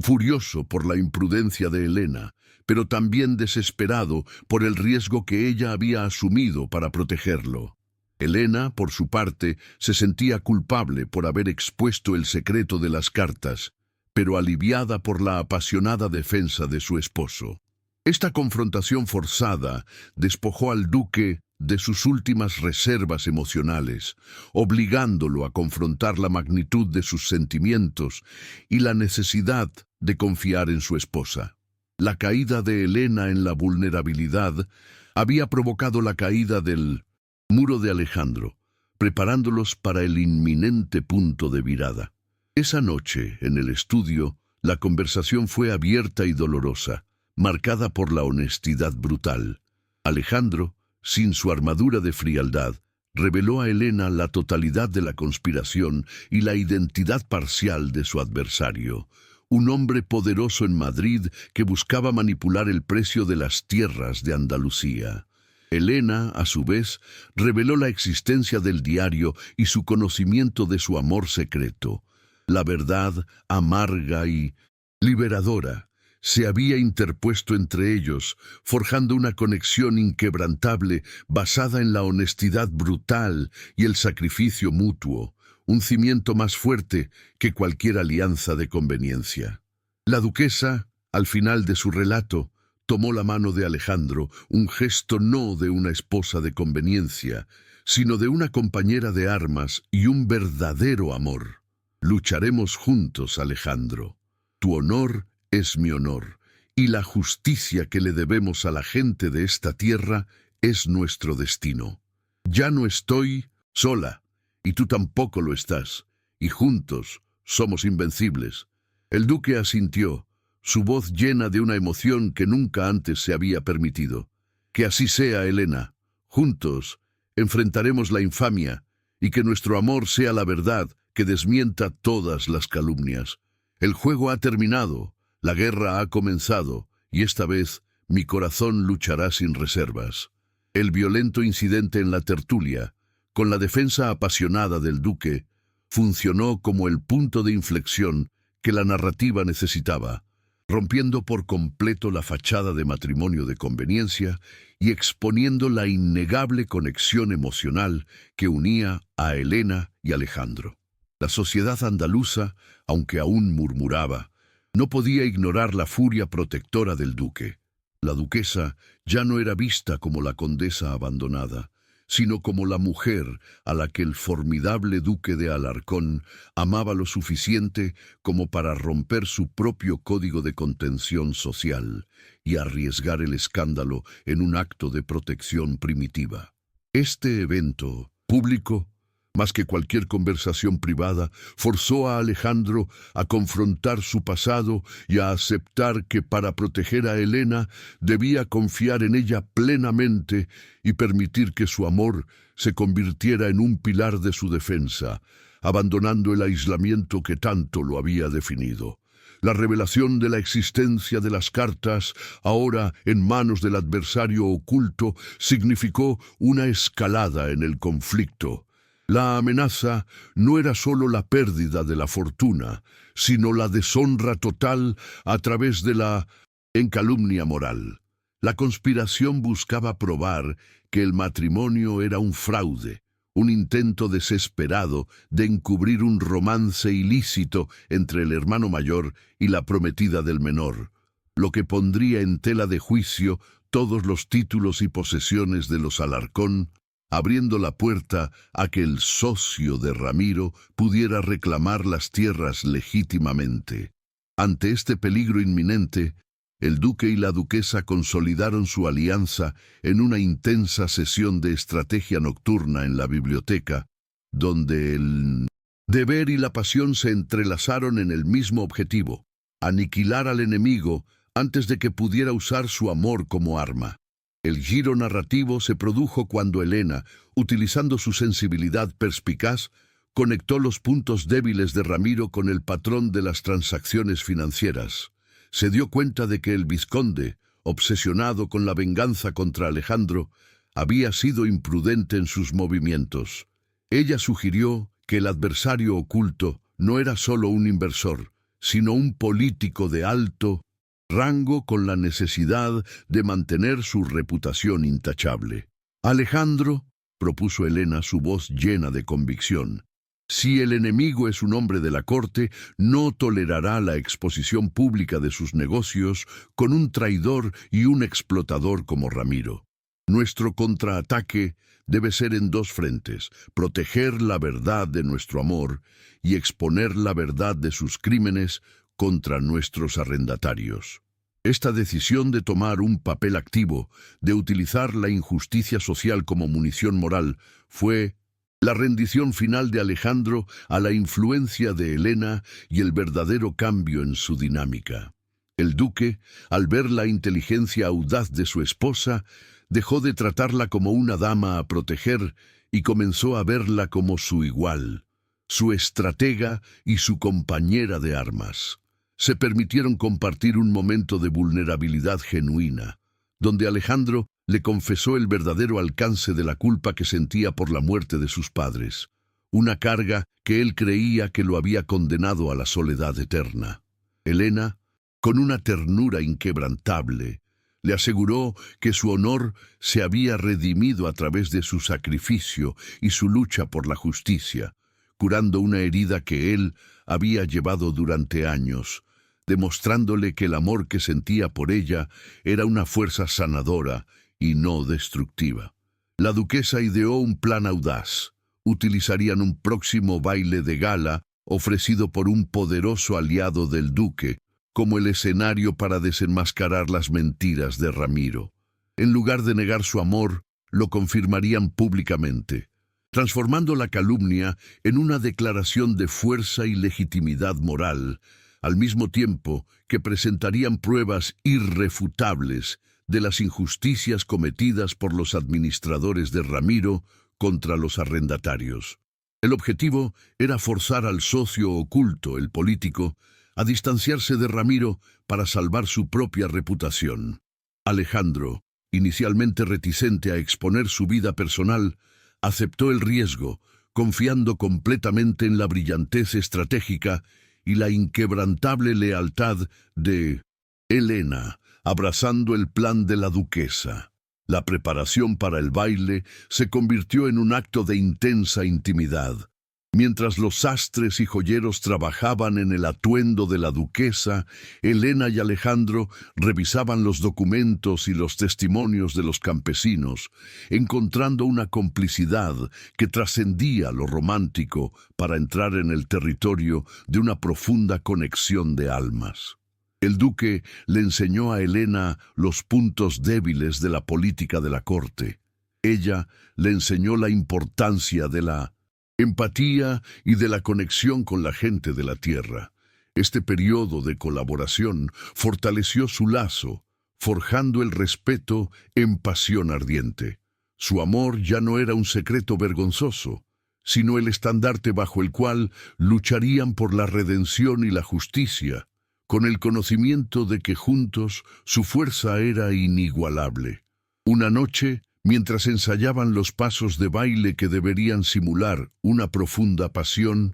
furioso por la imprudencia de Helena, pero también desesperado por el riesgo que ella había asumido para protegerlo. Helena, por su parte, se sentía culpable por haber expuesto el secreto de las cartas, pero aliviada por la apasionada defensa de su esposo. Esta confrontación forzada despojó al duque de sus últimas reservas emocionales, obligándolo a confrontar la magnitud de sus sentimientos y la necesidad de confiar en su esposa. La caída de Helena en la vulnerabilidad había provocado la caída del muro de Alejandro, preparándolos para el inminente punto de virada. Esa noche, en el estudio, la conversación fue abierta y dolorosa, marcada por la honestidad brutal. Alejandro, sin su armadura de frialdad, reveló a Helena la totalidad de la conspiración y la identidad parcial de su adversario. Un hombre poderoso en Madrid que buscaba manipular el precio de las tierras de Andalucía. Helena, a su vez, reveló la existencia del diario y su conocimiento de su amor secreto. La verdad, amarga y liberadora, se había interpuesto entre ellos, forjando una conexión inquebrantable basada en la honestidad brutal y el sacrificio mutuo, un cimiento más fuerte que cualquier alianza de conveniencia. La duquesa, al final de su relato, tomó la mano de Alejandro, un gesto no de una esposa de conveniencia, sino de una compañera de armas y un verdadero amor. «Lucharemos juntos, Alejandro. Tu honor es mi honor, y la justicia que le debemos a la gente de esta tierra es nuestro destino. Ya no estoy sola, y tú tampoco lo estás, y juntos somos invencibles». El duque asintió, su voz llena de una emoción que nunca antes se había permitido. «Que así sea, Helena. Juntos enfrentaremos la infamia, y que nuestro amor sea la verdad que desmienta todas las calumnias. El juego ha terminado, la guerra ha comenzado, y esta vez mi corazón luchará sin reservas». El violento incidente en la tertulia, con la defensa apasionada del duque, funcionó como el punto de inflexión que la narrativa necesitaba, rompiendo por completo la fachada de matrimonio de conveniencia y exponiendo la innegable conexión emocional que unía a Helena y Alejandro. La sociedad andaluza, aunque aún murmuraba, no podía ignorar la furia protectora del duque. La duquesa ya no era vista como la condesa abandonada, sino como la mujer a la que el formidable duque de Alarcón amaba lo suficiente como para romper su propio código de contención social y arriesgar el escándalo en un acto de protección primitiva. Este evento público, más que cualquier conversación privada, forzó a Alejandro a confrontar su pasado y a aceptar que para proteger a Helena debía confiar en ella plenamente y permitir que su amor se convirtiera en un pilar de su defensa, abandonando el aislamiento que tanto lo había definido. La revelación de la existencia de las cartas, ahora en manos del adversario oculto, significó una escalada en el conflicto. La amenaza no era solo la pérdida de la fortuna, sino la deshonra total a través de la calumnia moral. La conspiración buscaba probar que el matrimonio era un fraude, un intento desesperado de encubrir un romance ilícito entre el hermano mayor y la prometida del menor, lo que pondría en tela de juicio todos los títulos y posesiones de los Alarcón, abriendo la puerta a que el socio de Ramiro pudiera reclamar las tierras legítimamente. Ante este peligro inminente, el duque y la duquesa consolidaron su alianza en una intensa sesión de estrategia nocturna en la biblioteca, donde el deber y la pasión se entrelazaron en el mismo objetivo: aniquilar al enemigo antes de que pudiera usar su amor como arma. El giro narrativo se produjo cuando Helena, utilizando su sensibilidad perspicaz, conectó los puntos débiles de Ramiro con el patrón de las transacciones financieras. Se dio cuenta de que el vizconde, obsesionado con la venganza contra Alejandro, había sido imprudente en sus movimientos. Ella sugirió que el adversario oculto no era solo un inversor, sino un político de alto rango con la necesidad de mantener su reputación intachable. Alejandro, propuso Helena, su voz llena de convicción, si el enemigo es un hombre de la corte, no tolerará la exposición pública de sus negocios con un traidor y un explotador como Ramiro. Nuestro contraataque debe ser en dos frentes: proteger la verdad de nuestro amor y exponer la verdad de sus crímenes contra nuestros arrendatarios. Esta decisión de tomar un papel activo, de utilizar la injusticia social como munición moral, fue la rendición final de Alejandro a la influencia de Helena y el verdadero cambio en su dinámica. El duque, al ver la inteligencia audaz de su esposa, dejó de tratarla como una dama a proteger y comenzó a verla como su igual, su estratega y su compañera de armas. Se permitieron compartir un momento de vulnerabilidad genuina, donde Alejandro le confesó el verdadero alcance de la culpa que sentía por la muerte de sus padres, una carga que él creía que lo había condenado a la soledad eterna. Helena, con una ternura inquebrantable, le aseguró que su honor se había redimido a través de su sacrificio y su lucha por la justicia, curando una herida que él había llevado durante años, demostrándole que el amor que sentía por ella era una fuerza sanadora y no destructiva. La duquesa ideó un plan audaz. Utilizarían un próximo baile de gala ofrecido por un poderoso aliado del duque como el escenario para desenmascarar las mentiras de Ramiro. En lugar de negar su amor, lo confirmarían públicamente, transformando la calumnia en una declaración de fuerza y legitimidad moral, al mismo tiempo que presentarían pruebas irrefutables de las injusticias cometidas por los administradores de Ramiro contra los arrendatarios. El objetivo era forzar al socio oculto, el político, a distanciarse de Ramiro para salvar su propia reputación. Alejandro, inicialmente reticente a exponer su vida personal, aceptó el riesgo, confiando completamente en la brillantez estratégica y la inquebrantable lealtad de Helena, abrazando el plan de la duquesa. La preparación para el baile se convirtió en un acto de intensa intimidad. Mientras los sastres y joyeros trabajaban en el atuendo de la duquesa, Elena y Alejandro revisaban los documentos y los testimonios de los campesinos, encontrando una complicidad que trascendía lo romántico para entrar en el territorio de una profunda conexión de almas. El duque le enseñó a Elena los puntos débiles de la política de la corte. Ella le enseñó la importancia de la empatía y de la conexión con la gente de la tierra. Este periodo de colaboración fortaleció su lazo, forjando el respeto en pasión ardiente. Su amor ya no era un secreto vergonzoso, sino el estandarte bajo el cual lucharían por la redención y la justicia, con el conocimiento de que juntos su fuerza era inigualable. Una noche, mientras ensayaban los pasos de baile que deberían simular una profunda pasión,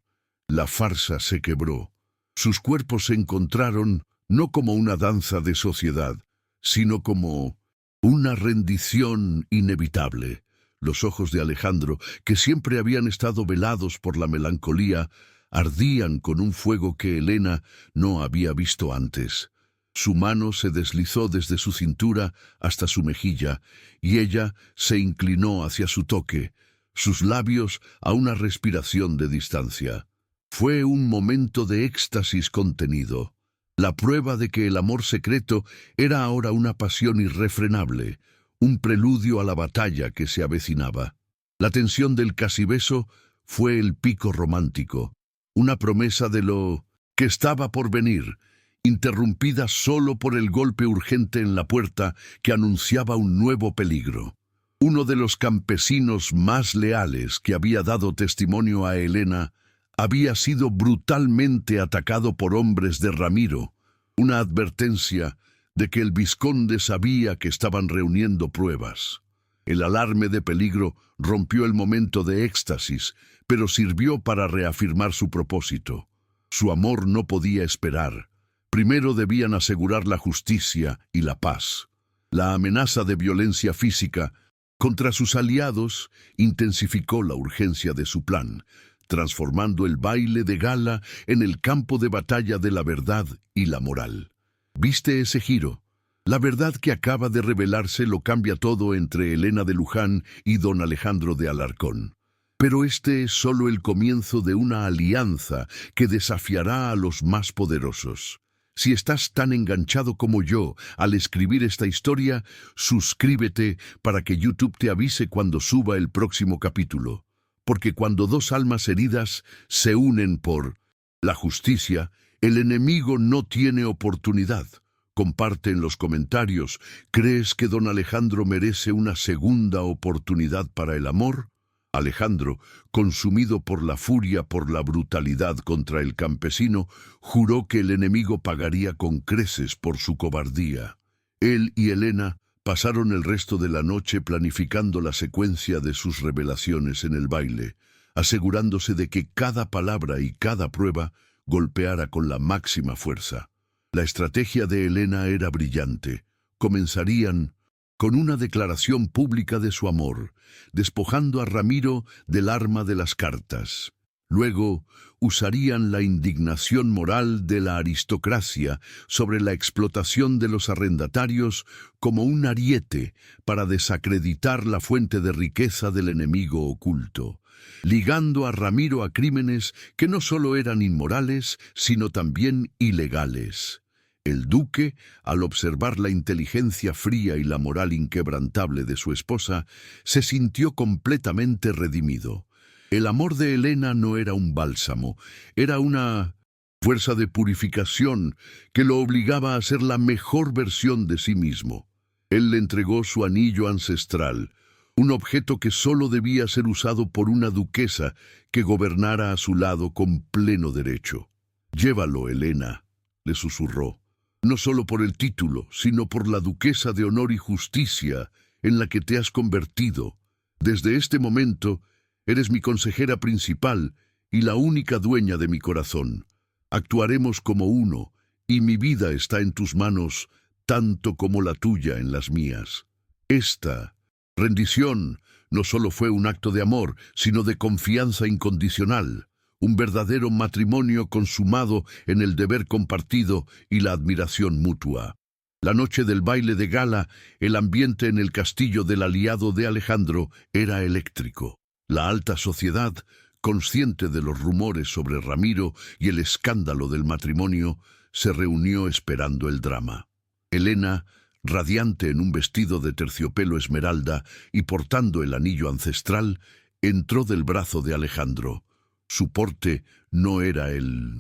la farsa se quebró. Sus cuerpos se encontraron no como una danza de sociedad, sino como una rendición inevitable. Los ojos de Alejandro, que siempre habían estado velados por la melancolía, ardían con un fuego que Elena no había visto antes. Su mano se deslizó desde su cintura hasta su mejilla, y ella se inclinó hacia su toque, sus labios a una respiración de distancia. Fue un momento de éxtasis contenido, la prueba de que el amor secreto era ahora una pasión irrefrenable, un preludio a la batalla que se avecinaba. La tensión del casi beso fue el pico romántico, una promesa de lo que estaba por venir, interrumpida solo por el golpe urgente en la puerta que anunciaba un nuevo peligro. Uno de los campesinos más leales que había dado testimonio a Elena había sido brutalmente atacado por hombres de Ramiro, una advertencia de que el vizconde sabía que estaban reuniendo pruebas. El alarme de peligro rompió el momento de éxtasis, pero sirvió para reafirmar su propósito. Su amor no podía esperar. Primero debían asegurar la justicia y la paz. La amenaza de violencia física contra sus aliados intensificó la urgencia de su plan, transformando el baile de gala en el campo de batalla de la verdad y la moral. ¿Viste ese giro? La verdad que acaba de revelarse lo cambia todo entre Elena de Luján y don Alejandro de Alarcón. Pero este es solo el comienzo de una alianza que desafiará a los más poderosos. Si estás tan enganchado como yo al escribir esta historia, suscríbete para que YouTube te avise cuando suba el próximo capítulo. Porque cuando dos almas heridas se unen por la justicia, el enemigo no tiene oportunidad. Comparte en los comentarios, ¿crees que don Alejandro merece una segunda oportunidad para el amor? Alejandro, consumido por la furia por la brutalidad contra el campesino, juró que el enemigo pagaría con creces por su cobardía. Él y Elena pasaron el resto de la noche planificando la secuencia de sus revelaciones en el baile, asegurándose de que cada palabra y cada prueba golpeara con la máxima fuerza. La estrategia de Elena era brillante. Comenzarían con una declaración pública de su amor, despojando a Ramiro del arma de las cartas. Luego, usarían la indignación moral de la aristocracia sobre la explotación de los arrendatarios como un ariete para desacreditar la fuente de riqueza del enemigo oculto, ligando a Ramiro a crímenes que no solo eran inmorales, sino también ilegales. El duque, al observar la inteligencia fría y la moral inquebrantable de su esposa, se sintió completamente redimido. El amor de Elena no era un bálsamo, era una fuerza de purificación que lo obligaba a ser la mejor versión de sí mismo. Él le entregó su anillo ancestral, un objeto que solo debía ser usado por una duquesa que gobernara a su lado con pleno derecho. «Llévalo, Elena», le susurró. No solo por el título, sino por la duquesa de honor y justicia en la que te has convertido. Desde este momento, eres mi consejera principal y la única dueña de mi corazón. Actuaremos como uno, y mi vida está en tus manos, tanto como la tuya en las mías. Esta Rendición no solo fue un acto de amor, sino de confianza incondicional, un verdadero matrimonio consumado en el deber compartido y la admiración mutua. La noche del baile de gala, el ambiente en el castillo del aliado de Alejandro era eléctrico. La alta sociedad, consciente de los rumores sobre Ramiro y el escándalo del matrimonio, se reunió esperando el drama. Elena, radiante en un vestido de terciopelo esmeralda y portando el anillo ancestral, entró del brazo de Alejandro. Su porte no era el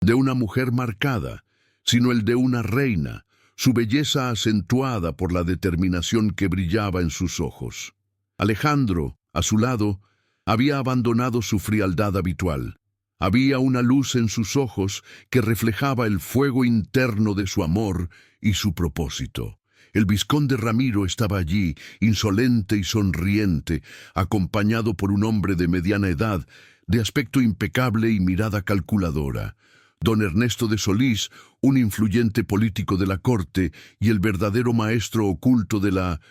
de una mujer marcada, sino el de una reina, su belleza acentuada por la determinación que brillaba en sus ojos. Alejandro, a su lado, había abandonado su frialdad habitual. Había una luz en sus ojos que reflejaba el fuego interno de su amor y su propósito. El vizconde Ramiro estaba allí, insolente y sonriente, acompañado por un hombre de mediana edad, de aspecto impecable y mirada calculadora. Don Ernesto de Solís, un influyente político de la corte y el verdadero maestro oculto de la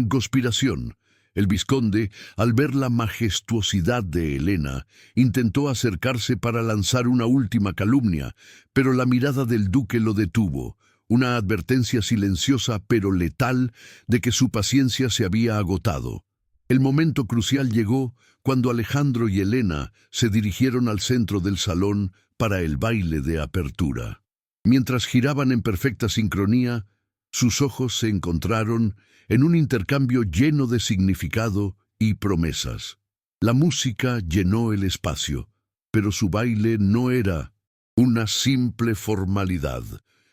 conspiración. El vizconde, al ver la majestuosidad de Elena, intentó acercarse para lanzar una última calumnia, pero la mirada del duque lo detuvo, una advertencia silenciosa pero letal de que su paciencia se había agotado. El momento crucial llegó cuando Alejandro y Elena se dirigieron al centro del salón para el baile de apertura. Mientras giraban en perfecta sincronía, sus ojos se encontraron en un intercambio lleno de significado y promesas. La música llenó el espacio, pero su baile no era una simple formalidad,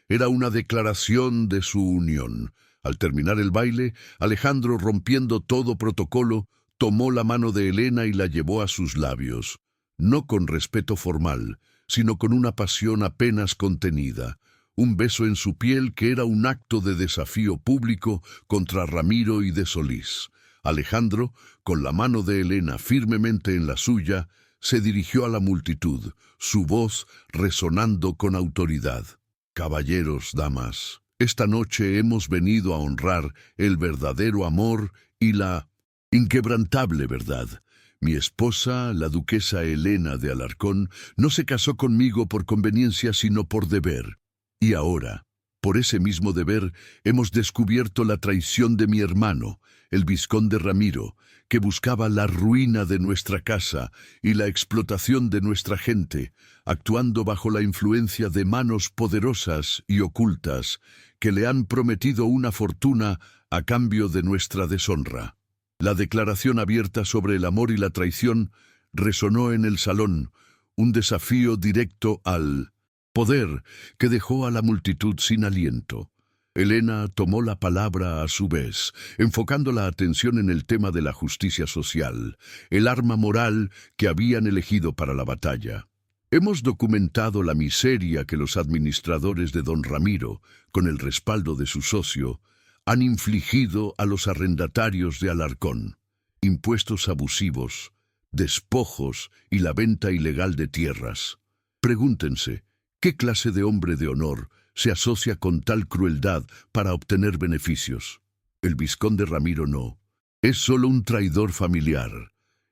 era una declaración de su unión. Al terminar el baile, Alejandro, rompiendo todo protocolo, tomó la mano de Elena y la llevó a sus labios, no con respeto formal, sino con una pasión apenas contenida. Un beso en su piel que era un acto de desafío público contra Ramiro y de Solís. Alejandro, con la mano de Elena firmemente en la suya, se dirigió a la multitud, su voz resonando con autoridad. Caballeros, damas, esta noche hemos venido a honrar el verdadero amor y la inquebrantable verdad. Mi esposa, la duquesa Elena de Alarcón, no se casó conmigo por conveniencia sino por deber. Y ahora, por ese mismo deber, hemos descubierto la traición de mi hermano, el vizconde Ramiro, que buscaba la ruina de nuestra casa y la explotación de nuestra gente, actuando bajo la influencia de manos poderosas y ocultas que le han prometido una fortuna a cambio de nuestra deshonra. La declaración abierta sobre el amor y la traición resonó en el salón, un desafío directo al poder que dejó a la multitud sin aliento. Elena tomó la palabra a su vez, enfocando la atención en el tema de la justicia social, el arma moral que habían elegido para la batalla. Hemos documentado la miseria que los administradores de don Ramiro, con el respaldo de su socio, han infligido a los arrendatarios de Alarcón. Impuestos abusivos, despojos y la venta ilegal de tierras. Pregúntense, ¿qué clase de hombre de honor se asocia con tal crueldad para obtener beneficios? El vizconde Ramiro no. Es solo un traidor familiar.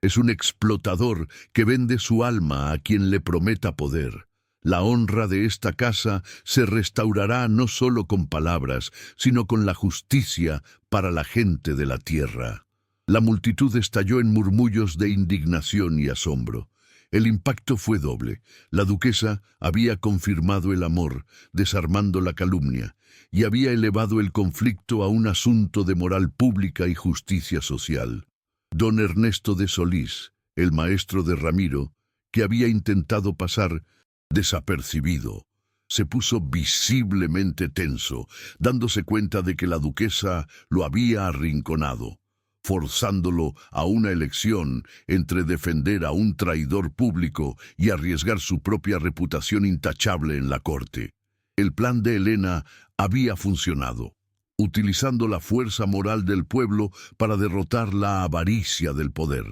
Es un explotador que vende su alma a quien le prometa poder. La honra de esta casa se restaurará no solo con palabras, sino con la justicia para la gente de la tierra. La multitud estalló en murmullos de indignación y asombro. El impacto fue doble. La duquesa había confirmado el amor, desarmando la calumnia, y había elevado el conflicto a un asunto de moral pública y justicia social. Don Ernesto de Solís, el maestro de Ramiro, que había intentado pasar desapercibido, se puso visiblemente tenso, dándose cuenta de que la duquesa lo había arrinconado, forzándolo a una elección entre defender a un traidor público y arriesgar su propia reputación intachable en la corte. El plan de Elena había funcionado, utilizando la fuerza moral del pueblo para derrotar la avaricia del poder.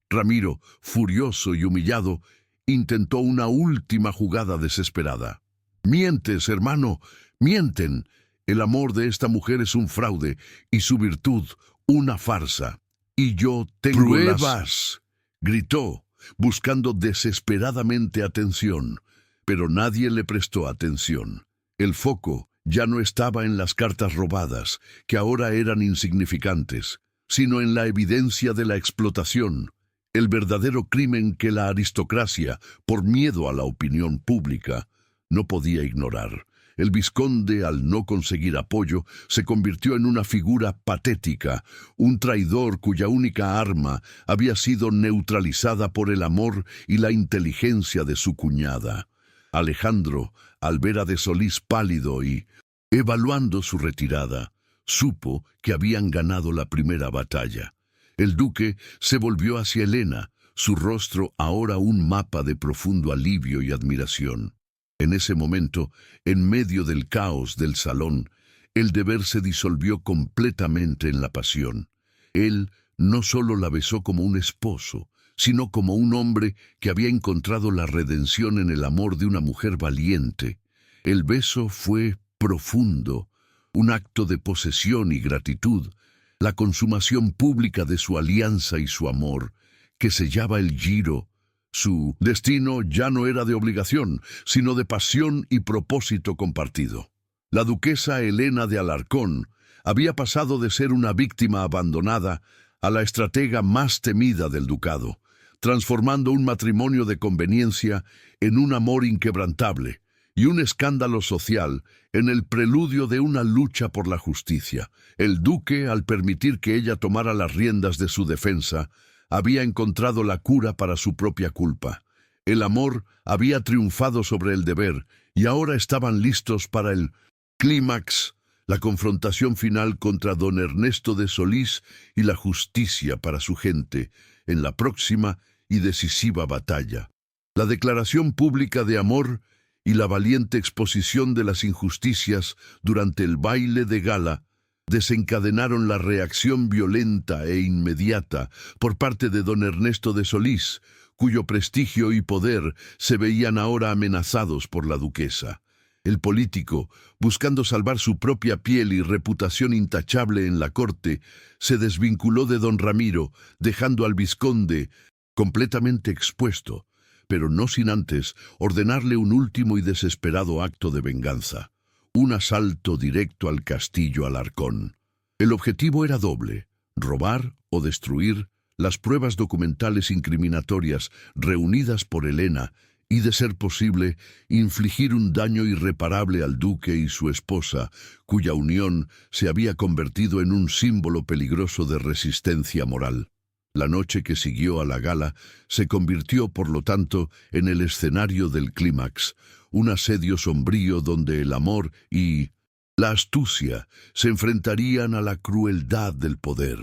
Ramiro, furioso y humillado, intentó una última jugada desesperada. «Mientes, hermano, mienten. El amor de esta mujer es un fraude y su virtud una farsa». Y yo tengo ¡Pruebas!, gritó, buscando desesperadamente atención, pero nadie le prestó atención. El foco ya no estaba en las cartas robadas, que ahora eran insignificantes, sino en la evidencia de la explotación, el verdadero crimen que la aristocracia, por miedo a la opinión pública, no podía ignorar. El vizconde, al no conseguir apoyo, se convirtió en una figura patética, un traidor cuya única arma había sido neutralizada por el amor y la inteligencia de su cuñada. Alejandro, al ver a de Solís pálido y evaluando su retirada, supo que habían ganado la primera batalla. El duque se volvió hacia Helena, su rostro ahora un mapa de profundo alivio y admiración. En ese momento, en medio del caos del salón, el deber se disolvió completamente en la pasión. Él no solo la besó como un esposo, sino como un hombre que había encontrado la redención en el amor de una mujer valiente. El beso fue profundo, un acto de posesión y gratitud, la consumación pública de su alianza y su amor, que sellaba el giro. Su destino ya no era de obligación, sino de pasión y propósito compartido. La duquesa Helena de Alarcón había pasado de ser una víctima abandonada a la estratega más temida del ducado, transformando un matrimonio de conveniencia en un amor inquebrantable y un escándalo social en el preludio de una lucha por la justicia. El duque, al permitir que ella tomara las riendas de su defensa, había encontrado la cura para su propia culpa. El amor había triunfado sobre el deber y ahora estaban listos para el clímax, la confrontación final contra don Ernesto de Solís y la justicia para su gente en la próxima y decisiva batalla. La declaración pública de amor y la valiente exposición de las injusticias durante el baile de gala desencadenaron la reacción violenta e inmediata por parte de don Ernesto de Solís, cuyo prestigio y poder se veían ahora amenazados por la duquesa. El político, buscando salvar su propia piel y reputación intachable en la corte, se desvinculó de don Ramiro, dejando al vizconde completamente expuesto, pero no sin antes ordenarle un último y desesperado acto de venganza: un asalto directo al castillo Alarcón. El objetivo era doble: robar o destruir las pruebas documentales incriminatorias reunidas por Helena y, de ser posible, infligir un daño irreparable al duque y su esposa, cuya unión se había convertido en un símbolo peligroso de resistencia moral. La noche que siguió a la gala se convirtió, por lo tanto, en el escenario del clímax, un asedio sombrío donde el amor y la astucia se enfrentarían a la crueldad del poder.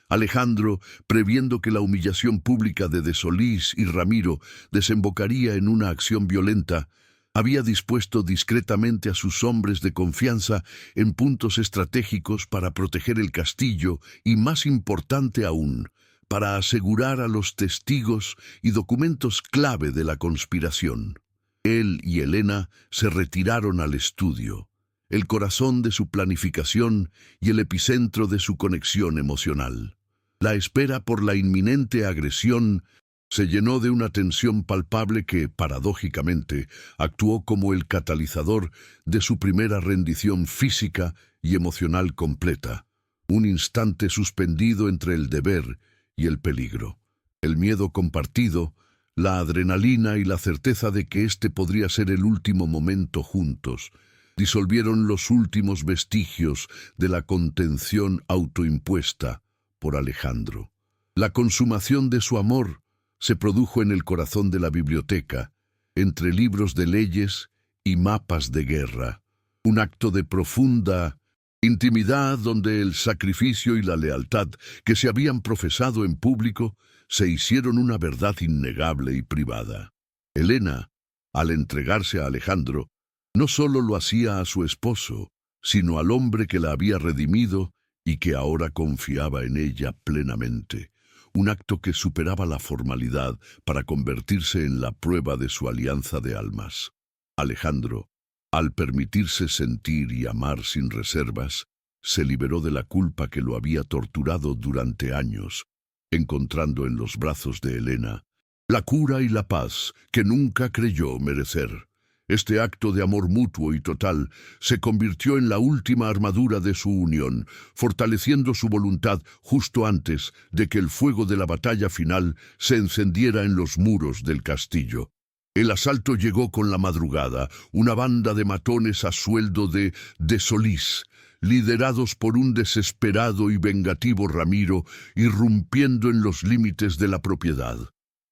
Alejandro, previendo que la humillación pública de Solís y Ramiro desembocaría en una acción violenta, había dispuesto discretamente a sus hombres de confianza en puntos estratégicos para proteger el castillo y, más importante aún, para asegurar a los testigos y documentos clave de la conspiración. Él y Helena se retiraron al estudio, el corazón de su planificación y el epicentro de su conexión emocional. La espera por la inminente agresión se llenó de una tensión palpable que, paradójicamente, actuó como el catalizador de su primera rendición física y emocional completa, un instante suspendido entre el deber y el peligro. El miedo compartido, la adrenalina y la certeza de que este podría ser el último momento juntos, disolvieron los últimos vestigios de la contención autoimpuesta por Alejandro. La consumación de su amor se produjo en el corazón de la biblioteca, entre libros de leyes y mapas de guerra, un acto de profunda intimidad donde el sacrificio y la lealtad que se habían profesado en público se hicieron una verdad innegable y privada. Helena, al entregarse a Alejandro, no solo lo hacía a su esposo, sino al hombre que la había redimido y que ahora confiaba en ella plenamente, un acto que superaba la formalidad para convertirse en la prueba de su alianza de almas. Alejandro, al permitirse sentir y amar sin reservas, se liberó de la culpa que lo había torturado durante años, encontrando en los brazos de Helena la cura y la paz que nunca creyó merecer. Este acto de amor mutuo y total se convirtió en la última armadura de su unión, fortaleciendo su voluntad justo antes de que el fuego de la batalla final se encendiera en los muros del castillo. El asalto llegó con la madrugada, una banda de matones a sueldo de Solís, liderados por un desesperado y vengativo Ramiro, irrumpiendo en los límites de la propiedad.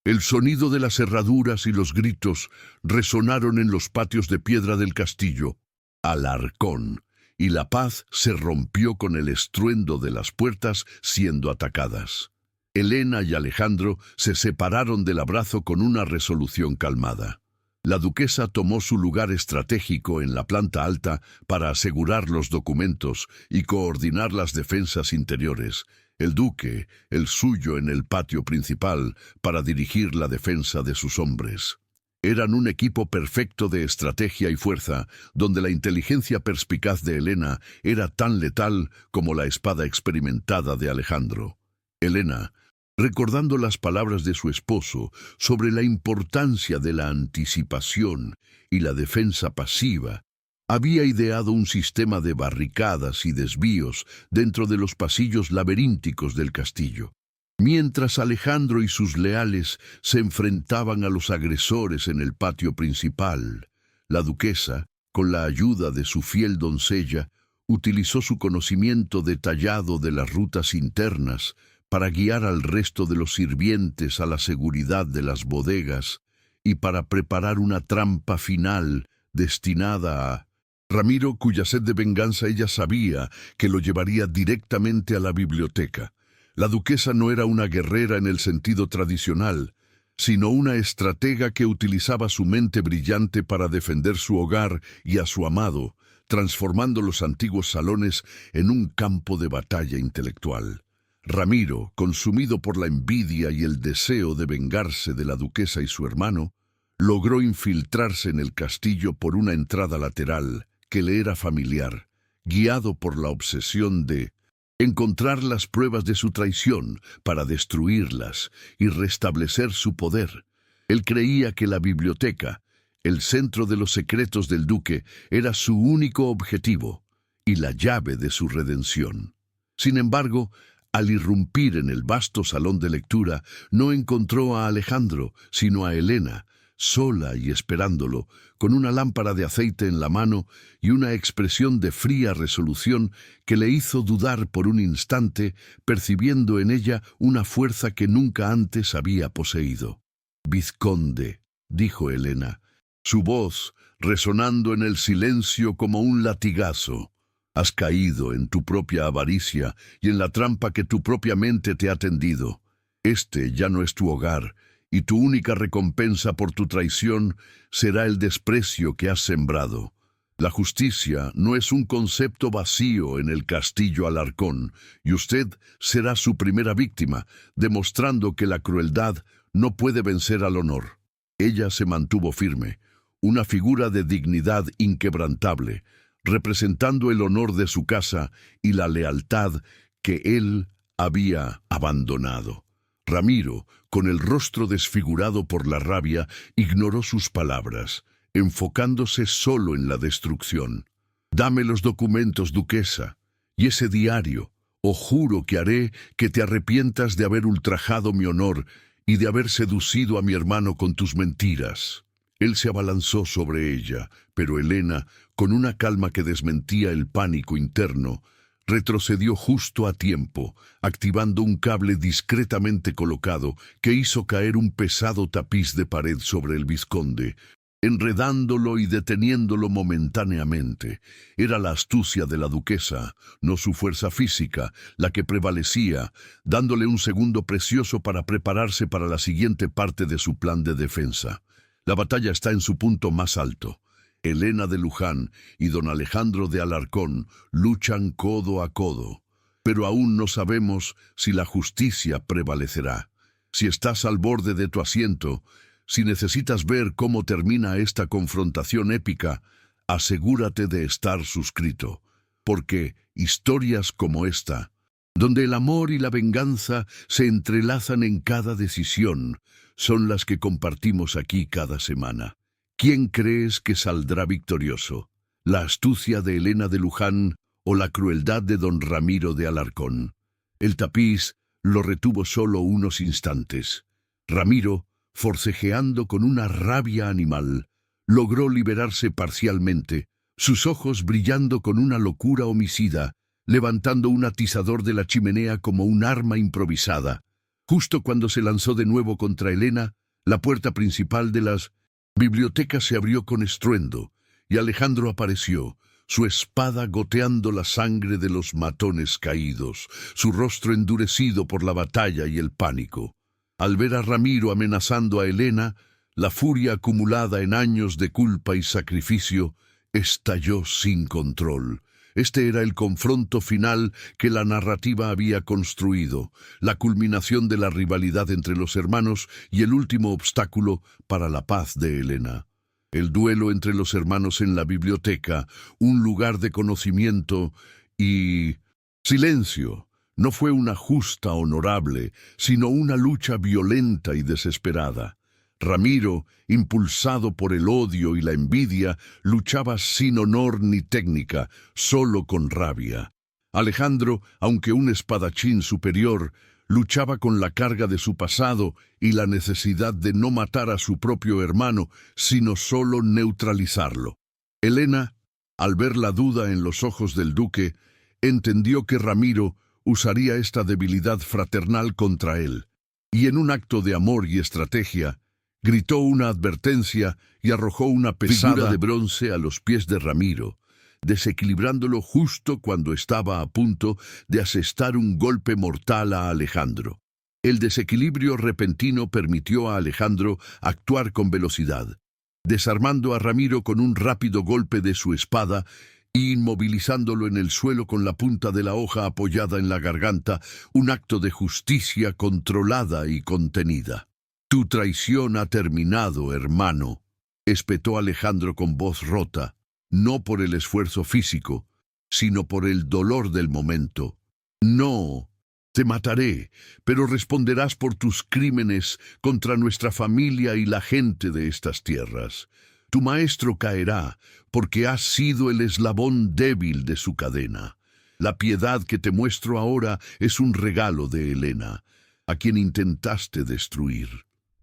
El sonido de las herraduras y los gritos resonaron en los patios de piedra del castillo. Alarcón, y la paz se rompió con el estruendo de las puertas siendo atacadas. Helena y Alejandro se separaron del abrazo con una resolución calmada. La duquesa tomó su lugar estratégico en la planta alta para asegurar los documentos y coordinar las defensas interiores. El duque, el suyo en el patio principal, para dirigir la defensa de sus hombres. Eran un equipo perfecto de estrategia y fuerza, donde la inteligencia perspicaz de Helena era tan letal como la espada experimentada de Alejandro. Helena, recordando las palabras de su esposo sobre la importancia de la anticipación y la defensa pasiva, había ideado un sistema de barricadas y desvíos dentro de los pasillos laberínticos del castillo. Mientras Alejandro y sus leales se enfrentaban a los agresores en el patio principal, la duquesa, con la ayuda de su fiel doncella, utilizó su conocimiento detallado de las rutas internas para guiar al resto de los sirvientes a la seguridad de las bodegas y para preparar una trampa final destinada a Ramiro, cuya sed de venganza ella sabía que lo llevaría directamente a la biblioteca. La duquesa no era una guerrera en el sentido tradicional, sino una estratega que utilizaba su mente brillante para defender su hogar y a su amado, transformando los antiguos salones en un campo de batalla intelectual. Ramiro, consumido por la envidia y el deseo de vengarse de la duquesa y su hermano, logró infiltrarse en el castillo por una entrada lateral que le era familiar, guiado por la obsesión de encontrar las pruebas de su traición para destruirlas y restablecer su poder. Él creía que la biblioteca, el centro de los secretos del duque, era su único objetivo y la llave de su redención. Sin embargo, al irrumpir en el vasto salón de lectura, no encontró a Alejandro, sino a Helena, sola y esperándolo, con una lámpara de aceite en la mano y una expresión de fría resolución que le hizo dudar por un instante, percibiendo en ella una fuerza que nunca antes había poseído. «Vizconde», dijo Helena, su voz resonando en el silencio como un latigazo. «Has caído en tu propia avaricia y en la trampa que tu propia mente te ha tendido. Este ya no es tu hogar, y tu única recompensa por tu traición será el desprecio que has sembrado. La justicia no es un concepto vacío en el castillo Alarcón, y usted será su primera víctima, demostrando que la crueldad no puede vencer al honor». Ella se mantuvo firme, una figura de dignidad inquebrantable, representando el honor de su casa y la lealtad que él había abandonado. Ramiro, con el rostro desfigurado por la rabia, ignoró sus palabras, enfocándose solo en la destrucción. «Dame los documentos, duquesa, y ese diario, o juro que haré que te arrepientas de haber ultrajado mi honor y de haber seducido a mi hermano con tus mentiras». Él se abalanzó sobre ella, pero Helena, con una calma que desmentía el pánico interno, retrocedió justo a tiempo, activando un cable discretamente colocado que hizo caer un pesado tapiz de pared sobre el vizconde, enredándolo y deteniéndolo momentáneamente. Era la astucia de la duquesa, no su fuerza física, la que prevalecía, dándole un segundo precioso para prepararse para la siguiente parte de su plan de defensa. La batalla está en su punto más alto. Helena de Luján y don Alejandro de Alarcón luchan codo a codo, pero aún no sabemos si la justicia prevalecerá. Si estás al borde de tu asiento, si necesitas ver cómo termina esta confrontación épica, asegúrate de estar suscrito, porque historias como esta donde el amor y la venganza se entrelazan en cada decisión, son las que compartimos aquí cada semana. ¿Quién crees que saldrá victorioso? ¿La astucia de Helena de Luján o la crueldad de don Ramiro de Alarcón? El tapiz lo retuvo solo unos instantes. Ramiro, forcejeando con una rabia animal, logró liberarse parcialmente, sus ojos brillando con una locura homicida, levantando un atizador de la chimenea como un arma improvisada. Justo cuando se lanzó de nuevo contra Helena, la puerta principal de las bibliotecas se abrió con estruendo, y Alejandro apareció, su espada goteando la sangre de los matones caídos, su rostro endurecido por la batalla y el pánico. Al ver a Ramiro amenazando a Helena, la furia acumulada en años de culpa y sacrificio estalló sin control. Este era el confronto final que la narrativa había construido, la culminación de la rivalidad entre los hermanos y el último obstáculo para la paz de Helena. El duelo entre los hermanos en la biblioteca, un lugar de conocimiento y silencio, no fue una justa honorable, sino una lucha violenta y desesperada. Ramiro, impulsado por el odio y la envidia, luchaba sin honor ni técnica, solo con rabia. Alejandro, aunque un espadachín superior, luchaba con la carga de su pasado y la necesidad de no matar a su propio hermano, sino solo neutralizarlo. Helena, al ver la duda en los ojos del duque, entendió que Ramiro usaría esta debilidad fraternal contra él, y en un acto de amor y estrategia, gritó una advertencia y arrojó una pesada figura de bronce a los pies de Ramiro, desequilibrándolo justo cuando estaba a punto de asestar un golpe mortal a Alejandro. El desequilibrio repentino permitió a Alejandro actuar con velocidad, desarmando a Ramiro con un rápido golpe de su espada e inmovilizándolo en el suelo con la punta de la hoja apoyada en la garganta, un acto de justicia controlada y contenida. «Tu traición ha terminado, hermano», espetó Alejandro con voz rota, no por el esfuerzo físico, sino por el dolor del momento. «No, te mataré, pero responderás por tus crímenes contra nuestra familia y la gente de estas tierras. Tu maestro caerá, porque has sido el eslabón débil de su cadena. La piedad que te muestro ahora es un regalo de Helena, a quien intentaste destruir».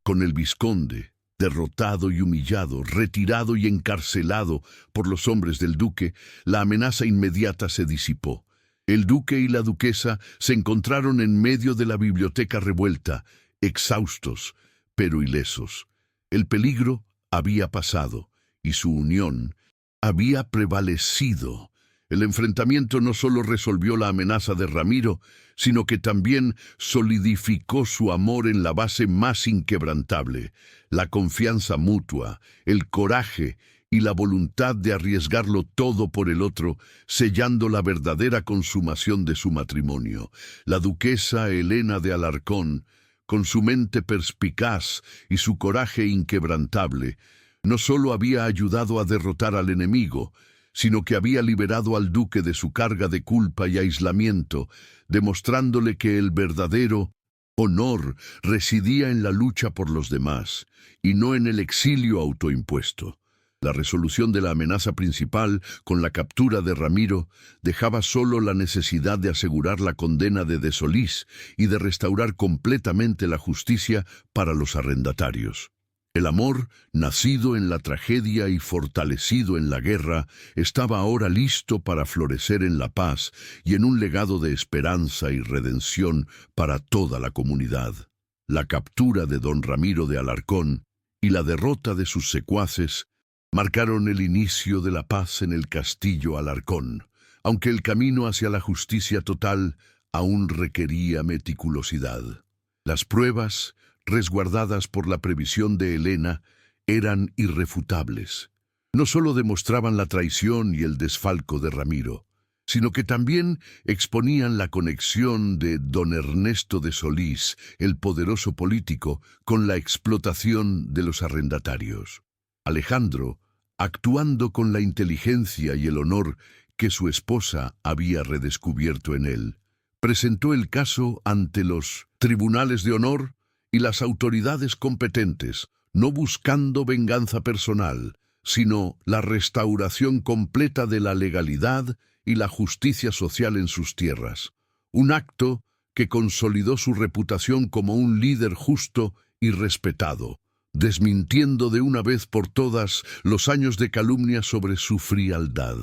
Con el vizconde, derrotado y humillado, retirado y encarcelado por los hombres del duque, la amenaza inmediata se disipó. El duque y la duquesa se encontraron en medio de la biblioteca revuelta, exhaustos, pero ilesos. El peligro había pasado y su unión había prevalecido. El enfrentamiento no solo resolvió la amenaza de Ramiro, sino que también solidificó su amor en la base más inquebrantable, la confianza mutua, el coraje y la voluntad de arriesgarlo todo por el otro, sellando la verdadera consumación de su matrimonio. La duquesa Helena de Alarcón, con su mente perspicaz y su coraje inquebrantable, no solo había ayudado a derrotar al enemigo, sino que había liberado al duque de su carga de culpa y aislamiento, demostrándole que el verdadero honor residía en la lucha por los demás, y no en el exilio autoimpuesto. La resolución de la amenaza principal, con la captura de Ramiro, dejaba solo la necesidad de asegurar la condena de Solís y de restaurar completamente la justicia para los arrendatarios. El amor, nacido en la tragedia y fortalecido en la guerra, estaba ahora listo para florecer en la paz y en un legado de esperanza y redención para toda la comunidad. La captura de don Ramiro de Alarcón y la derrota de sus secuaces marcaron el inicio de la paz en el castillo Alarcón, aunque el camino hacia la justicia total aún requería meticulosidad. Las pruebas, resguardadas por la previsión de Helena, eran irrefutables. No solo demostraban la traición y el desfalco de Ramiro, sino que también exponían la conexión de don Ernesto de Solís, el poderoso político, con la explotación de los arrendatarios. Alejandro, actuando con la inteligencia y el honor que su esposa había redescubierto en él, presentó el caso ante los tribunales de honor y las autoridades competentes, no buscando venganza personal, sino la restauración completa de la legalidad y la justicia social en sus tierras. Un acto que consolidó su reputación como un líder justo y respetado, desmintiendo de una vez por todas los años de calumnia sobre su frialdad.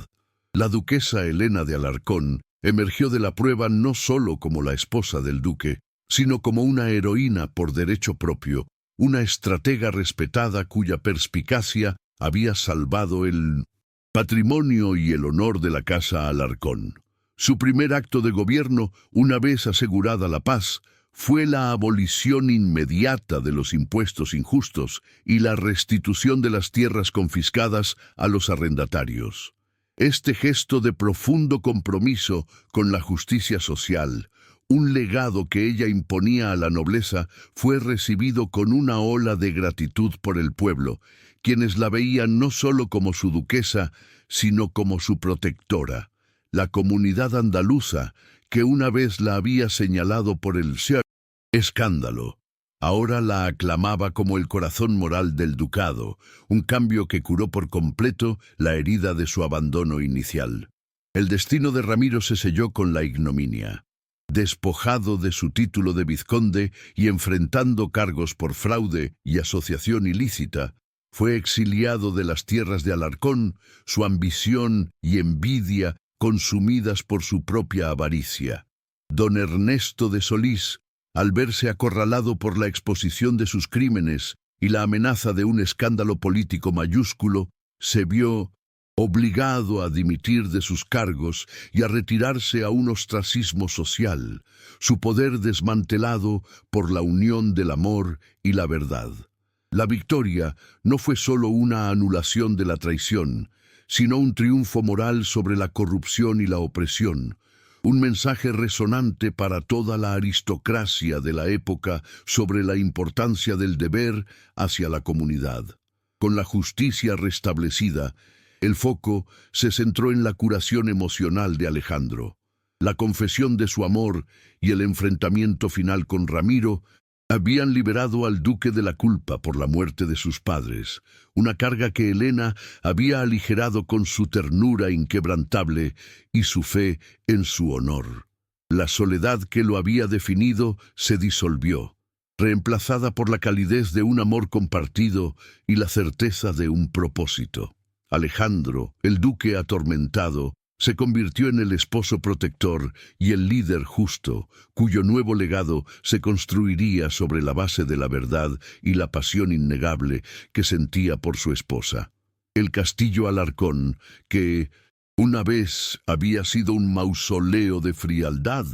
La duquesa Helena de Alarcón emergió de la prueba no solo como la esposa del duque, sino como una heroína por derecho propio, una estratega respetada cuya perspicacia había salvado el patrimonio y el honor de la casa Alarcón. Su primer acto de gobierno, una vez asegurada la paz, fue la abolición inmediata de los impuestos injustos y la restitución de las tierras confiscadas a los arrendatarios. Este gesto de profundo compromiso con la justicia social, un legado que ella imponía a la nobleza, fue recibido con una ola de gratitud por el pueblo, quienes la veían no solo como su duquesa, sino como su protectora. La comunidad andaluza, que una vez la había señalado por el escándalo, ahora la aclamaba como el corazón moral del ducado, un cambio que curó por completo la herida de su abandono inicial. El destino de Ramiro se selló con la ignominia. Despojado de su título de vizconde y enfrentando cargos por fraude y asociación ilícita, fue exiliado de las tierras de Alarcón, su ambición y envidia consumidas por su propia avaricia. Don Ernesto de Solís, al verse acorralado por la exposición de sus crímenes y la amenaza de un escándalo político mayúsculo, se vio obligado a dimitir de sus cargos y a retirarse a un ostracismo social, su poder desmantelado por la unión del amor y la verdad. La victoria no fue solo una anulación de la traición, sino un triunfo moral sobre la corrupción y la opresión, un mensaje resonante para toda la aristocracia de la época sobre la importancia del deber hacia la comunidad. Con la justicia restablecida, el foco se centró en la curación emocional de Alejandro. La confesión de su amor y el enfrentamiento final con Ramiro habían liberado al duque de la culpa por la muerte de sus padres, una carga que Helena había aligerado con su ternura inquebrantable y su fe en su honor. La soledad que lo había definido se disolvió, reemplazada por la calidez de un amor compartido y la certeza de un propósito. Alejandro, el duque atormentado, se convirtió en el esposo protector y el líder justo, cuyo nuevo legado se construiría sobre la base de la verdad y la pasión innegable que sentía por su esposa. El castillo Alarcón, que una vez había sido un mausoleo de frialdad,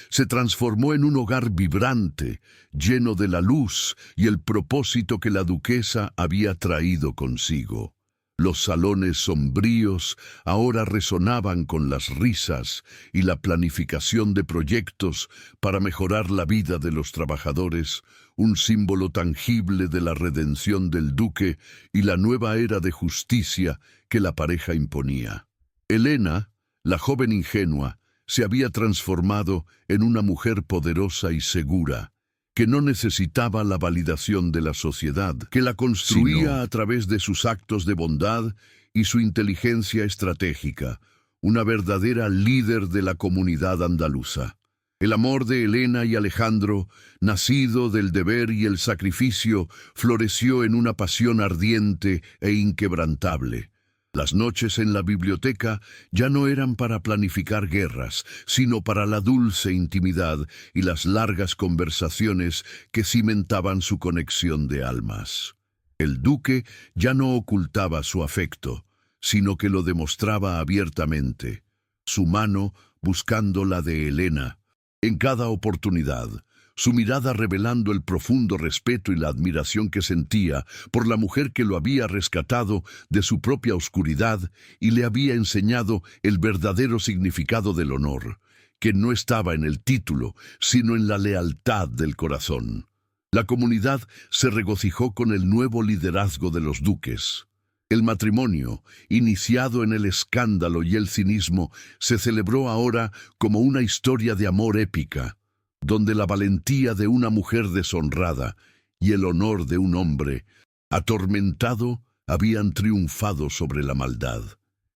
se transformó en un hogar vibrante, lleno de la luz y el propósito que la duquesa había traído consigo. Los salones sombríos ahora resonaban con las risas y la planificación de proyectos para mejorar la vida de los trabajadores, un símbolo tangible de la redención del duque y la nueva era de justicia que la pareja imponía. Helena, la joven ingenua, se había transformado en una mujer poderosa y segura, que no necesitaba la validación de la sociedad, que la construía a través de sus actos de bondad y su inteligencia estratégica, una verdadera líder de la comunidad andaluza. El amor de Helena y Alejandro, nacido del deber y el sacrificio, floreció en una pasión ardiente e inquebrantable. Las noches en la biblioteca ya no eran para planificar guerras, sino para la dulce intimidad y las largas conversaciones que cimentaban su conexión de almas. El duque ya no ocultaba su afecto, sino que lo demostraba abiertamente, su mano buscando la de Helena, en cada oportunidad, su mirada revelando el profundo respeto y la admiración que sentía por la mujer que lo había rescatado de su propia oscuridad y le había enseñado el verdadero significado del honor, que no estaba en el título, sino en la lealtad del corazón. La comunidad se regocijó con el nuevo liderazgo de los duques. El matrimonio, iniciado en el escándalo y el cinismo, se celebró ahora como una historia de amor épica, donde la valentía de una mujer deshonrada y el honor de un hombre atormentado habían triunfado sobre la maldad.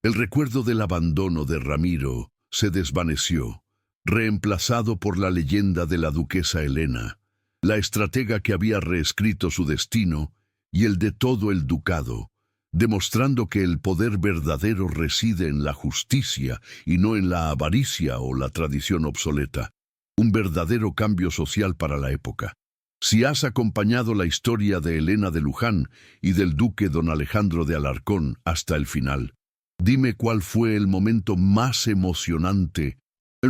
El recuerdo del abandono de Ramiro se desvaneció, reemplazado por la leyenda de la duquesa Helena, la estratega que había reescrito su destino y el de todo el ducado, demostrando que el poder verdadero reside en la justicia y no en la avaricia o la tradición obsoleta. Un verdadero cambio social para la época. Si has acompañado la historia de Helena de Luján y del duque don Alejandro de Alarcón hasta el final, dime cuál fue el momento más emocionante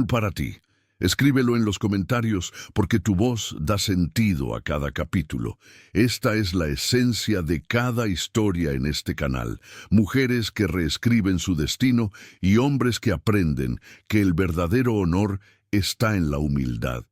para ti. Escríbelo en los comentarios porque tu voz da sentido a cada capítulo. Esta es la esencia de cada historia en este canal. Mujeres que reescriben su destino y hombres que aprenden que el verdadero honor está en la humildad.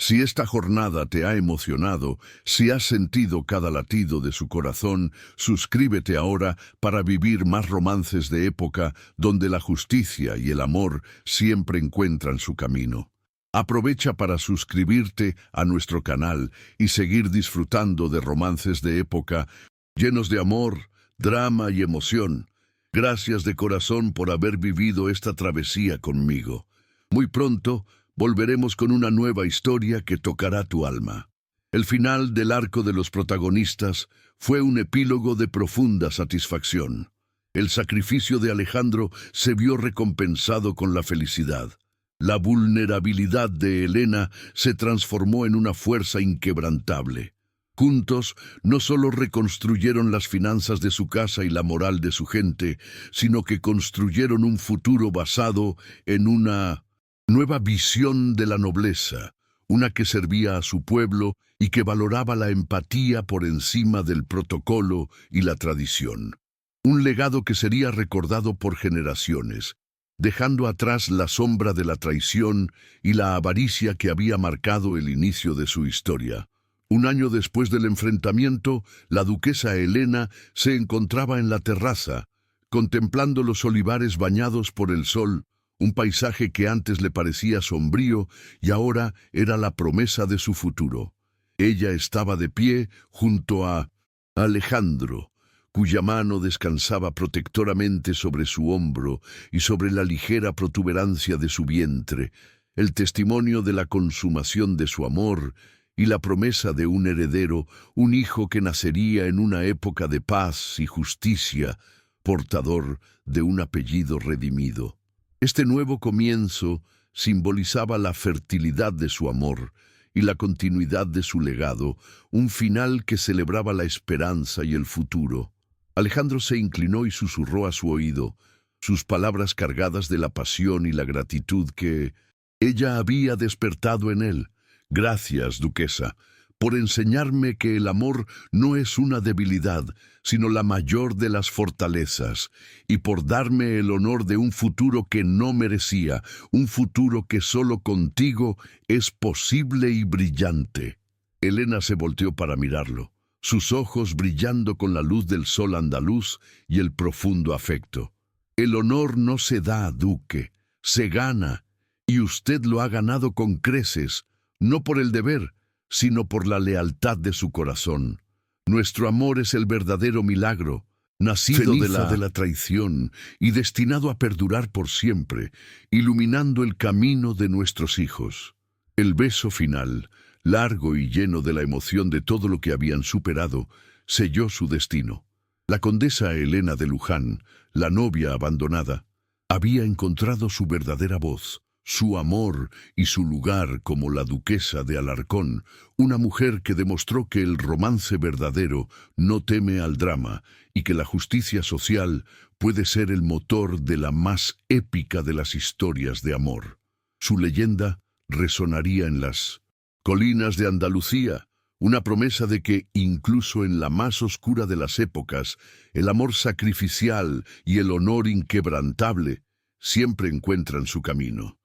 Si esta jornada te ha emocionado, si has sentido cada latido de su corazón, suscríbete ahora para vivir más romances de época donde la justicia y el amor siempre encuentran su camino. Aprovecha para suscribirte a nuestro canal y seguir disfrutando de romances de época llenos de amor, drama y emoción. Gracias de corazón por haber vivido esta travesía conmigo. Muy pronto volveremos con una nueva historia que tocará tu alma. El final del arco de los protagonistas fue un epílogo de profunda satisfacción. El sacrificio de Alejandro se vio recompensado con la felicidad. La vulnerabilidad de Helena se transformó en una fuerza inquebrantable. Juntos, no solo reconstruyeron las finanzas de su casa y la moral de su gente, sino que construyeron un futuro basado en una nueva visión de la nobleza, una que servía a su pueblo y que valoraba la empatía por encima del protocolo y la tradición. Un legado que sería recordado por generaciones, dejando atrás la sombra de la traición y la avaricia que había marcado el inicio de su historia. Un año después del enfrentamiento, la duquesa Helena se encontraba en la terraza, contemplando los olivares bañados por el sol, un paisaje que antes le parecía sombrío y ahora era la promesa de su futuro. Ella estaba de pie junto a Alejandro, cuya mano descansaba protectoramente sobre su hombro y sobre la ligera protuberancia de su vientre, el testimonio de la consumación de su amor y la promesa de un heredero, un hijo que nacería en una época de paz y justicia, portador de un apellido redimido. Este nuevo comienzo simbolizaba la fertilidad de su amor y la continuidad de su legado, un final que celebraba la esperanza y el futuro. Alejandro se inclinó y susurró a su oído, sus palabras cargadas de la pasión y la gratitud que ella había despertado en él. Gracias, duquesa, por enseñarme que el amor no es una debilidad, sino la mayor de las fortalezas, y por darme el honor de un futuro que no merecía, un futuro que solo contigo es posible y brillante. Helena se volteó para mirarlo, sus ojos brillando con la luz del sol andaluz y el profundo afecto. El honor no se da, duque, se gana, y usted lo ha ganado con creces, no por el deber, sino por la lealtad de su corazón. Nuestro amor es el verdadero milagro, nacido de la traición y destinado a perdurar por siempre, iluminando el camino de nuestros hijos. El beso final, largo y lleno de la emoción de todo lo que habían superado, selló su destino. La condesa Helena de Luján, la novia abandonada, había encontrado su verdadera voz, su amor y su lugar como la duquesa de Alarcón, una mujer que demostró que el romance verdadero no teme al drama y que la justicia social puede ser el motor de la más épica de las historias de amor. Su leyenda resonaría en las colinas de Andalucía, una promesa de que, incluso en la más oscura de las épocas, el amor sacrificial y el honor inquebrantable siempre encuentran su camino.